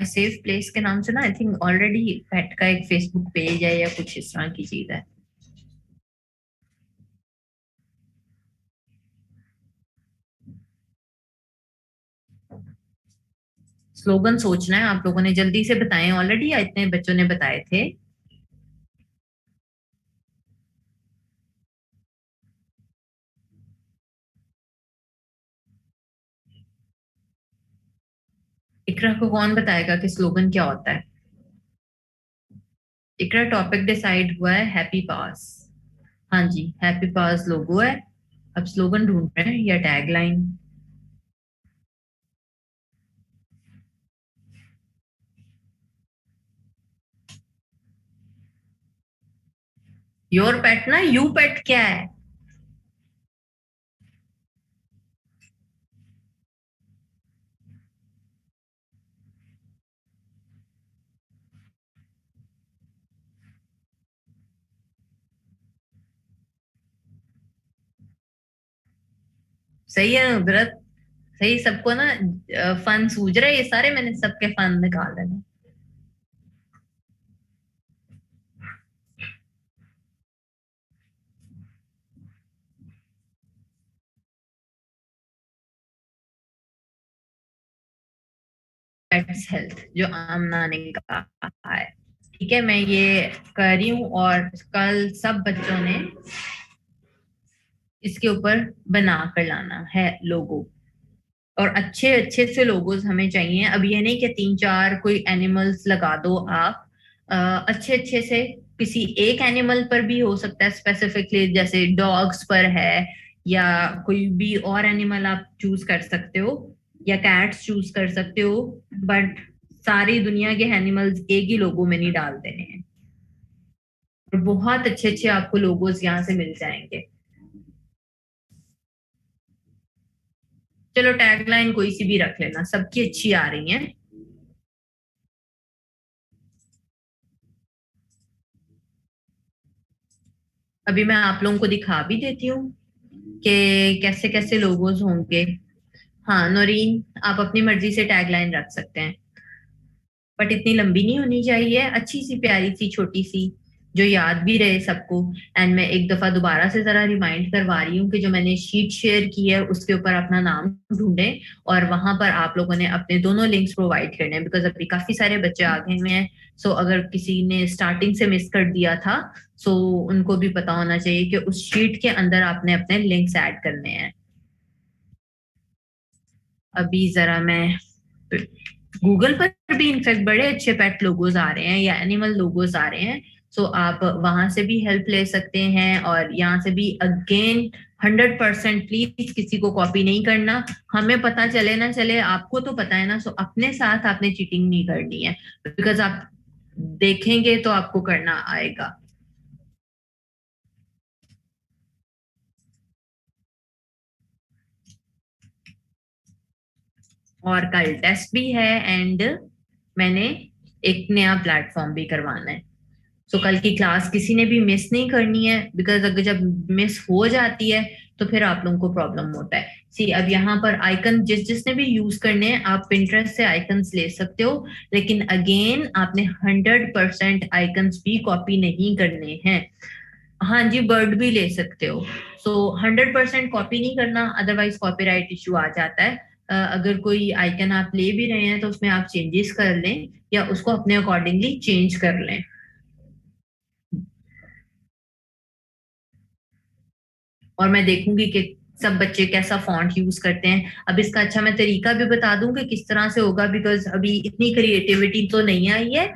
माई सेफ प्लेस के नाम से ना, आई थिंक ऑलरेडी पेट का एक फेसबुक पेज है या कुछ इस तरह की चीज है। स्लोगन सोचना है आप लोगों ने, जल्दी से बताएं, ऑलरेडी इतने बच्चों ने बताए थे। इकरा को कौन बताएगा कि स्लोगन क्या होता है? इकरा, टॉपिक डिसाइड हुआ है हैप्पी पास। हाँ जी, हैप्पी पास लोगो है। अब स्लोगन ढूंढ रहे हैं या टैगलाइन। योर पेट ना, यू पेट क्या है? सही है नुसरत, सही। सबको ना फन सूझ रहा है ये सारे, मैंने सबके फन निकाल देने। पेट्स हेल्थ जो आमना ने कहा है, ठीक है, मैं ये कर रही हूँ। और कल सब बच्चों ने इसके ऊपर बना कर लाना है लोगो, और अच्छे अच्छे से लोगोस हमें चाहिए। अब ये नहीं कि 3-4 कोई एनिमल्स लगा दो आप, अच्छे अच्छे से किसी एक एनिमल पर भी हो सकता है स्पेसिफिकली, जैसे डॉग्स पर है, या कोई भी और एनिमल आप चूज कर सकते हो, या कैट्स चूज कर सकते हो, बट सारी दुनिया के एनिमल्स एक ही लोगो में नहीं डाल देने हैं। और बहुत अच्छे अच्छे आपको लोगोस यहाँ से मिल जाएंगे। चलो टैगलाइन कोई सी भी रख लेना, सबकी अच्छी आ रही है। अभी मैं आप लोगों को दिखा भी देती हूँ कि कैसे कैसे लोगोज होंगे। हाँ नौरीन, आप अपनी मर्जी से टैगलाइन रख सकते हैं, बट इतनी लंबी नहीं होनी चाहिए, अच्छी सी प्यारी सी छोटी सी, जो याद भी रहे सबको। एंड मैं एक दफा दोबारा से जरा रिमाइंड करवा रही हूँ कि जो मैंने शीट शेयर की है उसके ऊपर अपना नाम ढूंढें, और वहां पर आप लोगों ने अपने दोनों लिंक्स प्रोवाइड करने हैं, बिकॉज अभी काफी सारे बच्चे आ गए हुए हैं। सो अगर किसी ने स्टार्टिंग से मिस कर दिया था, सो उनको भी पता होना चाहिए कि उस शीट के अंदर आपने अपने लिंक्स ऐड करने हैं। अभी जरा मैं, गूगल पर भी इनफैक्ट बड़े अच्छे पेट लोगोज आ रहे हैं या एनिमल लोगोज आ रहे हैं। सो आप वहां से भी हेल्प ले सकते हैं, और यहाँ से भी अगेन 100% प्लीज किसी को कॉपी नहीं करना। हमें पता चले ना चले, आपको तो पता है ना। सो अपने साथ आपने चीटिंग नहीं करनी है, बिकॉज आप देखेंगे तो आपको करना आएगा। और कल टेस्ट भी है, एंड मैंने एक नया प्लेटफॉर्म भी करवाना है। सो कल की क्लास किसी ने भी मिस नहीं करनी है, बिकॉज अगर जब मिस हो जाती है तो फिर आप लोगों को प्रॉब्लम होता है। सी अब यहाँ पर आइकन जिसने भी यूज करने हैं, आप पिंटरेस्ट से आइकन्स ले सकते हो, लेकिन अगेन आपने 100% आइकन्स भी कॉपी नहीं करने हैं। हाँ जी, बर्ड भी ले सकते हो। सो 100% कॉपी नहीं करना, अदरवाइज कॉपीराइट इशू आ जाता है। अगर कोई आइकन आप ले भी रहे हैं तो उसमें आप चेंजेस कर लें, या उसको अपने अकॉर्डिंगली चेंज कर लें। और मैं देखूंगी कि सब बच्चे कैसा फॉन्ट यूज करते हैं। अब इसका अच्छा मैं तरीका भी बता दूं कि किस तरह से होगा, बिकॉज अभी इतनी क्रिएटिविटी तो नहीं आई है।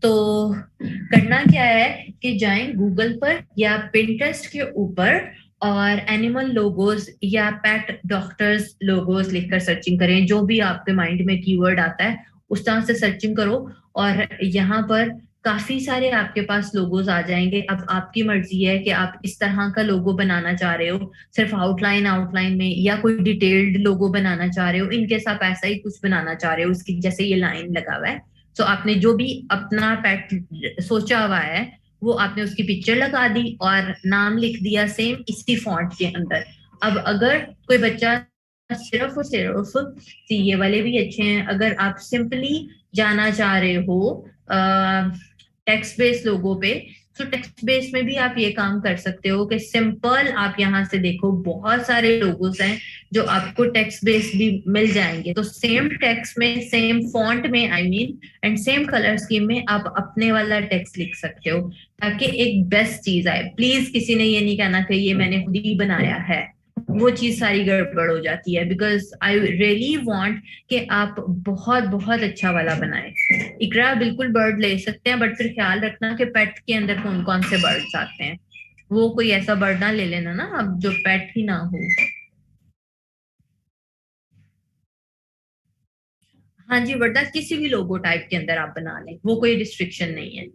तो करना क्या है कि जाएं गूगल पर या पिंटरेस्ट के ऊपर, और एनिमल लोगोस या पेट डॉक्टर्स लोगोस लिखकर सर्चिंग करें, जो भी आपके माइंड में कीवर्ड आता है उस तरह से सर्चिंग करो। और यहाँ पर काफी सारे आपके पास लोगोज आ जाएंगे। अब आपकी मर्जी है कि आप इस तरह का लोगो बनाना चाह रहे हो, सिर्फ आउटलाइन आउटलाइन में, या कोई डिटेल्ड लोगो बनाना चाह रहे हो, इनकेस आप ऐसा ही कुछ बनाना चाह रहे हो उसकी जैसे ये लाइन लगा हुआ है। तो आपने जो भी अपना पेट सोचा हुआ है वो आपने उसकी पिक्चर लगा दी और नाम लिख दिया सेम इसी फॉन्ट के अंदर। अब अगर कोई बच्चा सिर्फ और सिर्फ ये वाले भी अच्छे हैं। अगर आप सिंपली जाना चाह रहे हो टेक्स्ट बेस्ड लोगों पे, तो टेक्स्ट बेस में भी आप ये काम कर सकते हो कि सिंपल आप यहाँ से देखो बहुत सारे लोगोस हैं जो आपको टेक्स्ट बेस भी मिल जाएंगे। तो सेम टेक्स्ट में, सेम फॉन्ट में I mean, and same colour scheme में आप अपने वाला टेक्स्ट लिख सकते हो, ताकि एक बेस्ट चीज आए। प्लीज किसी ने ये नहीं कहना कि ये मैंने खुद ही बनाया है, वो चीज सारी गड़बड़ हो जाती है। बिकॉज आई रियली वांट कि आप बहुत बहुत अच्छा वाला बनाए। इकरा बिल्कुल बर्ड ले सकते हैं, बट फिर ख्याल रखना कि पेट के अंदर कौन कौन से बर्ड्स आते हैं। वो कोई ऐसा बर्ड ना ले लेना ना अब जो पेट ही ना हो। हाँ जी वर्दा, किसी भी लोगो टाइप के अंदर आप बना लें, वो कोई रिस्ट्रिक्शन नहीं है।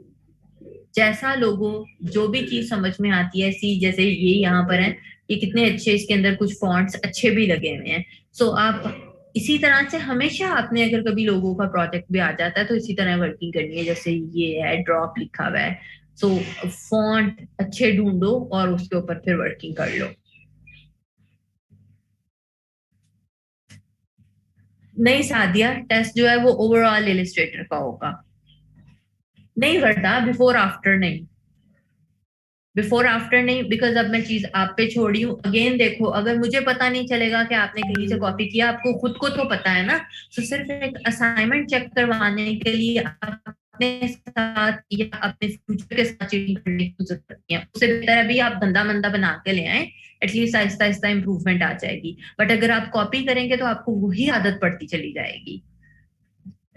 जैसा लोगो, जो भी चीज समझ में आती है। सी जैसे ये यहाँ पर है, ये कितने अच्छे, इसके अंदर कुछ फॉन्ट्स अच्छे भी लगे हुए हैं। सो आप इसी तरह से हमेशा आपने अगर कभी लोगों का प्रोजेक्ट भी आ जाता है तो इसी तरह वर्किंग करनी है। जैसे ये है ड्रॉप लिखा हुआ है, सो फॉन्ट अच्छे ढूंढो और उसके ऊपर फिर वर्किंग कर लो। नहीं सादिया, टेस्ट जो है वो ओवरऑल इलिस्ट्रेटर का होगा। नहीं वर्दा, बिफोर आफ्टर नहीं, बिफोर आफ्टर नहीं, बिकॉज अब मैं चीज आप पे छोड़ी हूँ। अगेन देखो, अगर मुझे पता नहीं चलेगा कि आपने कहीं से कॉपी किया, आपको खुद को तो पता है ना। तो सिर्फ एक असाइनमेंट चेक करवाने के लिए आप अपने साथ या अपने फ्यूचर के साथ चीटिंग करने की जरूरत नहीं है। उससे बेहतर है भी आप गंदा मंदा बना के ले आए, एटलीस्ट आहिस्ता आहिस्ता इंप्रूवमेंट आ जाएगी। बट अगर आप कॉपी करेंगे तो आपको वही आदत पड़ती चली जाएगी।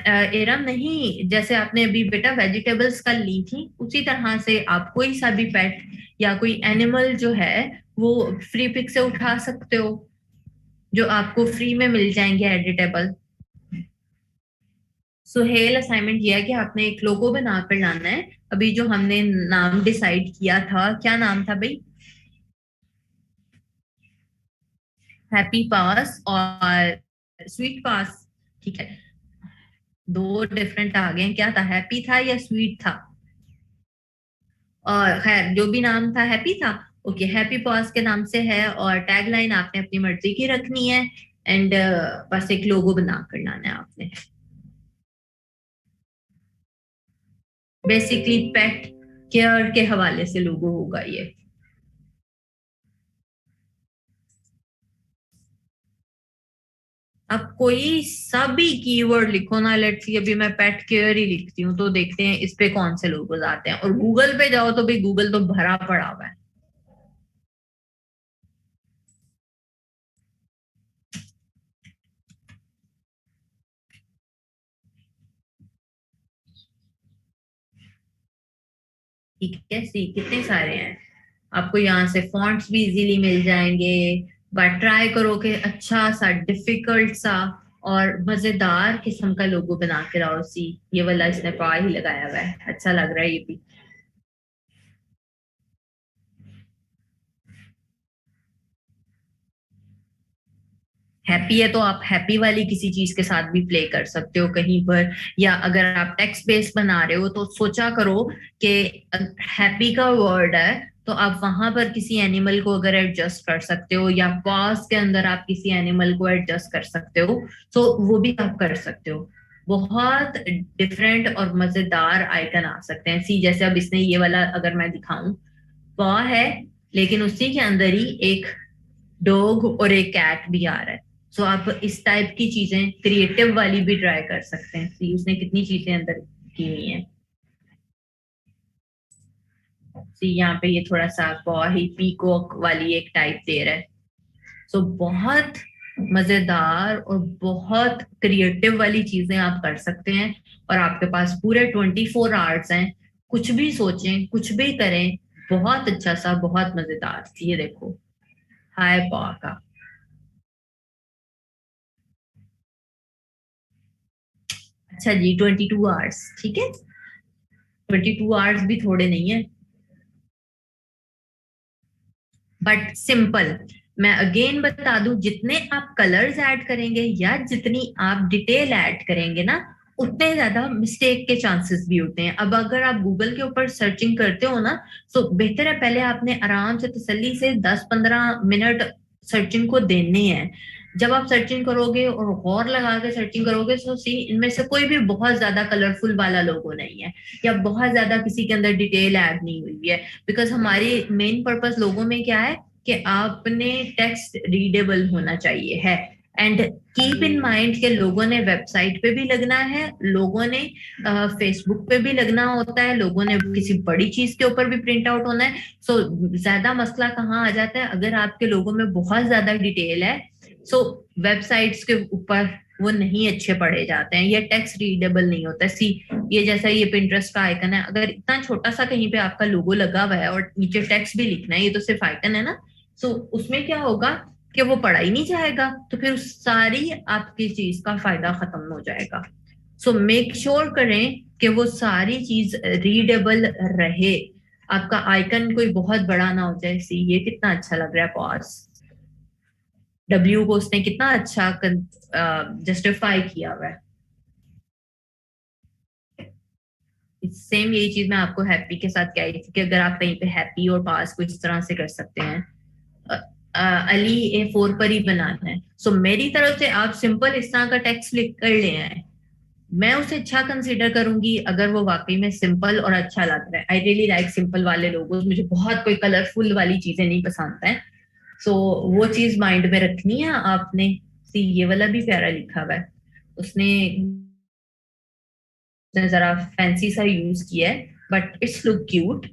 एरम नहीं, जैसे आपने अभी बेटा वेजिटेबल्स का ली थी, उसी तरह से आप कोई सा भी पेट या कोई एनिमल जो है वो फ्री पिक से उठा सकते हो, जो आपको फ्री में मिल जाएंगे एडिटेबल। सुहेल, असाइनमेंट ये है कि आपने एक लोगो बना कर लाना है। अभी जो हमने नाम डिसाइड किया था, क्या नाम था भाई? हैप्पी पास और स्वीट पास, ठीक है। दो डिफरेंट आ गए, क्या था, हैप्पी था या स्वीट था? और खैर जो भी नाम था हैप्पी था। ओके, हैप्पी पॉज के नाम से है और टैगलाइन आपने अपनी मर्जी की रखनी है। एंड बस एक लोगो बना कर लाना है आपने। बेसिकली पेट केयर के हवाले से लोगो होगा ये। अब कोई सा भी कीवर्ड लिखो ना, लेट्स सी अभी मैं पेट केयर ही लिखती हूँ तो देखते हैं इस पे कौन से लोगोज आते हैं। और गूगल पे जाओ तो भाई गूगल तो भरा पड़ा हुआ है। ठीक है, सी कितने सारे हैं। आपको यहाँ से फॉन्ट्स भी इजीली मिल जाएंगे। बट ट्राई करो कि अच्छा सा, डिफिकल्ट सा और मजेदार किस्म का लोगो बना के लाओ। सी ये वाला इसने पा ही लगाया हुआ है, अच्छा लग रहा है ये भी। हैप्पी है तो आप हैप्पी वाली किसी चीज के साथ भी प्ले कर सकते हो कहीं पर। या अगर आप टेक्स्ट बेस बना रहे हो तो सोचा करो कि हैप्पी का वर्ड है तो आप वहां पर किसी एनिमल को अगर एडजस्ट कर सकते हो, या पॉज के अंदर आप किसी एनिमल को एडजस्ट कर सकते हो, तो वो भी आप कर सकते हो। बहुत डिफरेंट और मजेदार आइकन आ सकते हैं। सी जैसे अब इसने ये वाला अगर मैं दिखाऊं, पॉ है लेकिन उसी के अंदर ही एक डॉग और एक कैट भी आ रहा है। सो आप इस टाइप की चीजें क्रिएटिव वाली भी ट्राई कर सकते हैं। सी उसने कितनी चीजें अंदर की हुई हैं। सी यहाँ पे ये थोड़ा सा ही पीकॉक वाली एक टाइप दे रहा है। सो बहुत मजेदार और बहुत क्रिएटिव वाली चीजें आप कर सकते हैं। और आपके पास पूरे 24 आवर्स हैं, कुछ भी सोचें, कुछ भी करें। बहुत अच्छा सा, बहुत मजेदार। ये देखो, हाय पॉ का। अच्छा जी, 22 आवर्स, ठीक है। 22 आवर्स भी थोड़े नहीं है। बट सिंपल, मैं अगेन बता दूं, जितने आप कलर्स ऐड करेंगे या जितनी आप डिटेल ऐड करेंगे ना, उतने ज्यादा मिस्टेक के चांसेस भी होते हैं। अब अगर आप गूगल के ऊपर सर्चिंग करते हो ना, तो बेहतर है पहले आपने आराम से तसल्ली से 10-15 मिनट सर्चिंग को देने हैं। जब आप सर्चिंग करोगे और गौर लगा के सर्चिंग करोगे तो सी इनमें से कोई भी बहुत ज्यादा कलरफुल वाला लोगो नहीं है, या बहुत ज्यादा किसी के अंदर डिटेल ऐड नहीं हुई है। बिकॉज हमारी मेन पर्पस लोगों में क्या है कि आपने टेक्स्ट रीडेबल होना चाहिए है। एंड कीप इन माइंड के लोगों ने वेबसाइट पे भी लगना है, लोगों ने फेसबुक पे भी लगना होता है, लोगों ने किसी बड़ी चीज के ऊपर भी प्रिंट आउट होना है। सो ज्यादा मसला कहाँ आ जाता है, अगर आपके लोगों में बहुत ज्यादा डिटेल है सो वेबसाइट्स के ऊपर वो नहीं अच्छे पढ़े जाते हैं, ये टेक्स्ट रीडेबल नहीं होता। सी ये जैसा ये पिंटरेस्ट का आइकन है, अगर इतना छोटा सा कहीं पे आपका लोगो लगा हुआ है और नीचे टेक्स्ट भी लिखना है, ये तो सिर्फ आइकन है ना, सो उसमें क्या होगा कि वो पढ़ा ही नहीं जाएगा, तो फिर सारी आपकी चीज का फायदा खत्म हो जाएगा। सो मेक श्योर करें कि वो सारी चीज रीडेबल रहे। आपका आइकन कोई बहुत बड़ा ना हो जाए। सी ये कितना अच्छा लग रहा है पॉज, डब्ल्यू को उसने कितना अच्छा जस्टिफाई किया हुआ है। सेम यही चीज मैं आपको हैप्पी के साथ कह रही थी कि अगर आप कहीं पे हैप्पी और पास को इस तरह से कर सकते हैं। अली A4 पर ही बनाना है, सो मेरी तरफ से आप सिंपल इस तरह का टेक्स्ट लिख कर ले आए, मैं उसे अच्छा कंसीडर करूंगी अगर वो वाकई में सिंपल और अच्छा लग रहा है। आई रियली लाइक सिंपल वाले लोगोस, मुझे बहुत कोई कलरफुल वाली चीजें नहीं पसंद है। सो वो चीज माइंड में रखनी है आपने। सी ये वाला भी प्यारा लिखा हुआ है, उसने जरा फैंसी सा यूज किया है बट इट्स लुक क्यूट।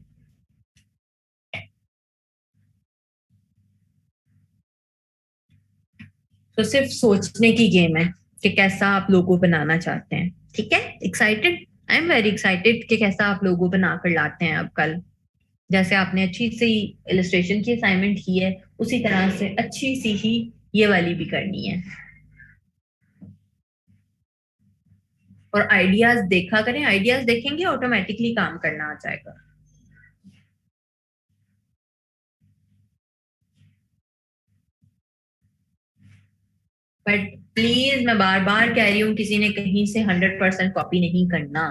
तो सिर्फ सोचने की गेम है कि कैसा आप लोगो बनाना चाहते हैं। ठीक है, excited, I am very excited कि कैसा आप लोगो बना कर लाते हैं अब कल। जैसे आपने अच्छी सी इलस्ट्रेशन की असाइनमेंट की है उसी तरह से अच्छी सी ही ये वाली भी करनी है। और आइडियाज देखा करें, आइडियाज देखेंगे ऑटोमेटिकली काम करना आ जाएगा। बट प्लीज मैं बार बार कह रही हूँ किसी ने कहीं से 100% कॉपी नहीं करना।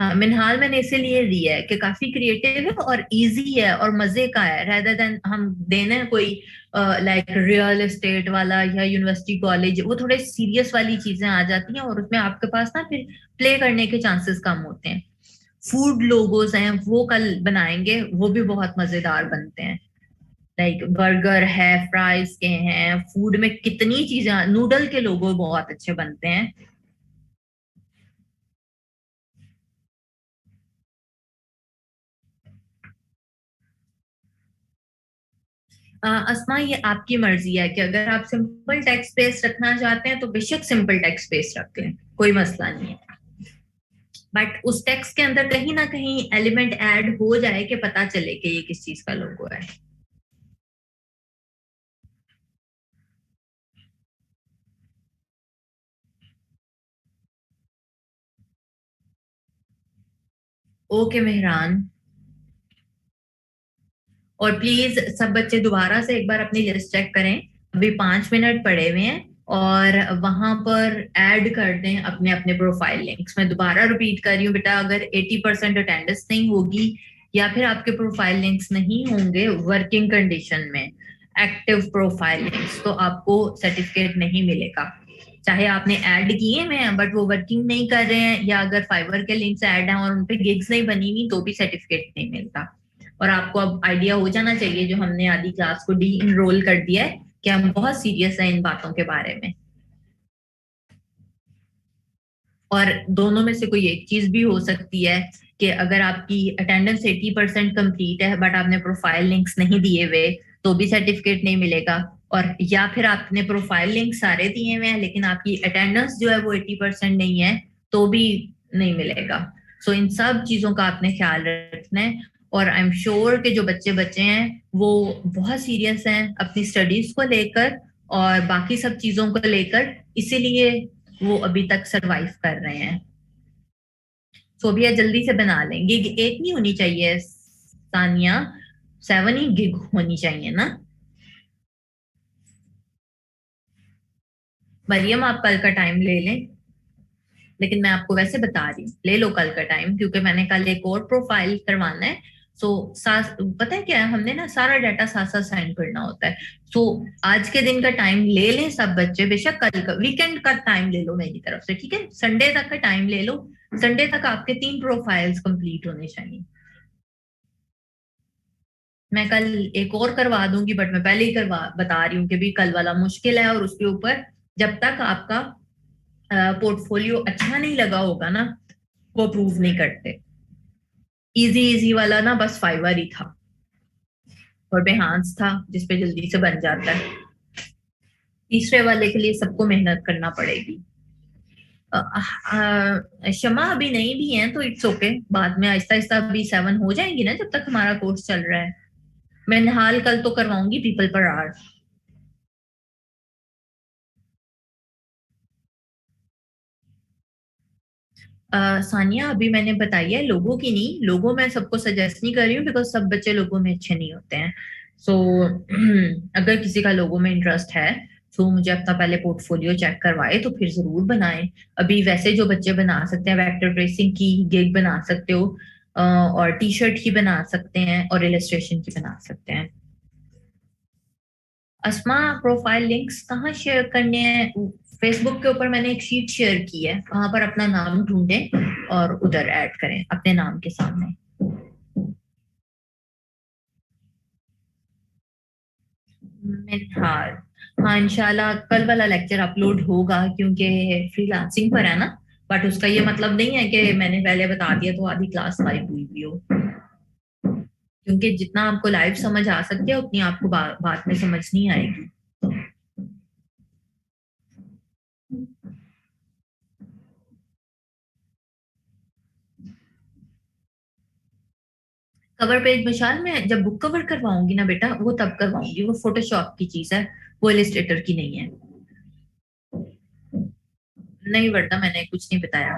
हाँ मिनहाल मैंने इसीलिए दिया है कि काफी क्रिएटिव है और इजी है और मजे का है, rather देन हम देने कोई लाइक रियल एस्टेट वाला या यूनिवर्सिटी कॉलेज, वो थोड़े सीरियस वाली चीजें आ जाती हैं और उसमें आपके पास ना फिर प्ले करने के चांसेस कम होते हैं। फूड लोगोस हैं वो कल बनाएंगे, वो भी बहुत मजेदार बनते हैं। लाइक बर्गर है, फ्राइज के हैं, फूड में कितनी चीजें, नूडल के लोगो बहुत अच्छे बनते हैं। अस्मा ये आपकी मर्जी है कि अगर आप सिंपल टेक्स्ट बेस रखना चाहते हैं तो बेशक सिंपल टेक्स्ट बेस रख लें, कोई मसला नहीं है। बट उस टेक्स्ट के अंदर कहीं ना कहीं एलिमेंट ऐड हो जाए कि पता चले कि ये किस चीज का लोगो है। ओके मेहरान। और प्लीज सब बच्चे दोबारा से एक बार अपनी लिस्ट चेक करें, अभी 5 मिनट पड़े हुए हैं, और वहां पर ऐड कर दें अपने अपने प्रोफाइल लिंक्स। मैं दोबारा रिपीट कर रही हूँ बेटा, अगर 80% अटेंडेंस नहीं होगी या फिर आपके प्रोफाइल लिंक्स नहीं होंगे वर्किंग कंडीशन में, एक्टिव प्रोफाइल लिंक्स, तो आपको सर्टिफिकेट नहीं मिलेगा। चाहे आपने ऐड किए हुए हैं बट वो वर्किंग नहीं कर रहे हैं, या अगर फाइवर के लिंक्स ऐड हैं और उन पे गिग्स नहीं बनी हुई, तो भी सर्टिफिकेट नहीं मिलता। और आपको अब आइडिया हो जाना चाहिए जो हमने आधी क्लास को डी इनरोल कर दिया है कि हम बहुत सीरियस हैं इन बातों के बारे में। और दोनों में से कोई एक चीज भी हो सकती है कि अगर आपकी अटेंडेंस 80% कंप्लीट है बट आपने प्रोफाइल लिंक्स नहीं दिए हुए, तो भी सर्टिफिकेट नहीं मिलेगा। और या फिर आपने प्रोफाइल लिंक सारे दिए हुए हैं लेकिन आपकी अटेंडेंस जो है वो 80% नहीं है, तो भी नहीं मिलेगा। सो इन सब चीजों का आपने ख्याल रखना है। और आई एम श्योर कि जो बच्चे बच्चे हैं वो बहुत सीरियस हैं अपनी स्टडीज को लेकर और बाकी सब चीजों को लेकर, इसीलिए वो अभी तक सरवाइव कर रहे हैं। सोबिया जल्दी से बना लें, गिग एक नहीं होनी चाहिए सानिया, 7 ही गिग होनी चाहिए ना। मरियम आप कल का टाइम ले लें, लेकिन मैं आपको वैसे बता रही हूँ ले लो कल का टाइम, क्योंकि मैंने कल एक और प्रोफाइल करवाना है। सो साथ पता है क्या है, हमने ना सारा डाटा साथ साथ साइन करना होता है। सो आज के दिन का टाइम ले लें सब बच्चे, बेशक कल का वीकेंड का टाइम ले लो मेरी तरफ से, ठीक है, संडे तक का टाइम ले लो। संडे तक आपके 3 प्रोफाइल्स कंप्लीट होने चाहिए। मैं कल एक और करवा दूंगी, बट मैं पहले ही करवा बता रही हूँ कि भी कल वाला मुश्किल है, और उसके ऊपर जब तक आपका पोर्टफोलियो अच्छा नहीं लगा होगा ना, वो अप्रूव नहीं करते। इजी इजी वाला ना बस फाइवर ही था, और बेहांस था जिसपे जल्दी से बन जाता है। तीसरे वाले के लिए सबको मेहनत करना पड़ेगी। शमा अभी नहीं भी है तो इट्स ओके, बाद में आहिस्ता आहिस्ता अभी 7 हो जाएंगी ना जब तक हमारा कोर्स चल रहा है। मैं निहाल कल तो करवाऊंगी पीपल पर आवर। सानिया अभी मैंने बताई है, लोगों की नहीं, लोगों में सबको सजेस्ट नहीं कर रही हूँ बिकॉज सब बच्चे लोगों में अच्छे नहीं होते हैं। सो अगर किसी का लोगों में इंटरेस्ट है तो मुझे अपना पहले पोर्टफोलियो चेक करवाए तो फिर जरूर बनाए। अभी वैसे जो बच्चे बना सकते हैं, वेक्टर ट्रेसिंग की गिग बना सकते हो, और टी शर्ट की बना सकते हैं, और इलस्ट्रेशन की बना सकते हैं। अस्मा, प्रोफाइल लिंक्स कहाँ शेयर करने हैं? फेसबुक के ऊपर मैंने एक शीट शेयर की है, वहां पर अपना नाम ढूंढें और उधर ऐड करें अपने नाम के सामने। हाँ, हाँ इंशाल्लाह कल वाला लेक्चर अपलोड होगा, क्योंकि फ्रीलांसिंग पर है ना। बट उसका ये मतलब नहीं है कि मैंने पहले बता दिया तो आधी क्लास लाइव हुई भी हो, क्योंकि जितना आपको लाइव समझ आ सकती है उतनी आपको बाद में समझ नहीं आएगी। कवर पेज विशाल, मैं जब बुक कवर करवाऊंगी ना बेटा, वो तब करवाऊंगी, वो फोटोशॉप की चीज है, वो इलिस्ट्रेटर की नहीं है। नहीं वरना मैंने कुछ नहीं बताया।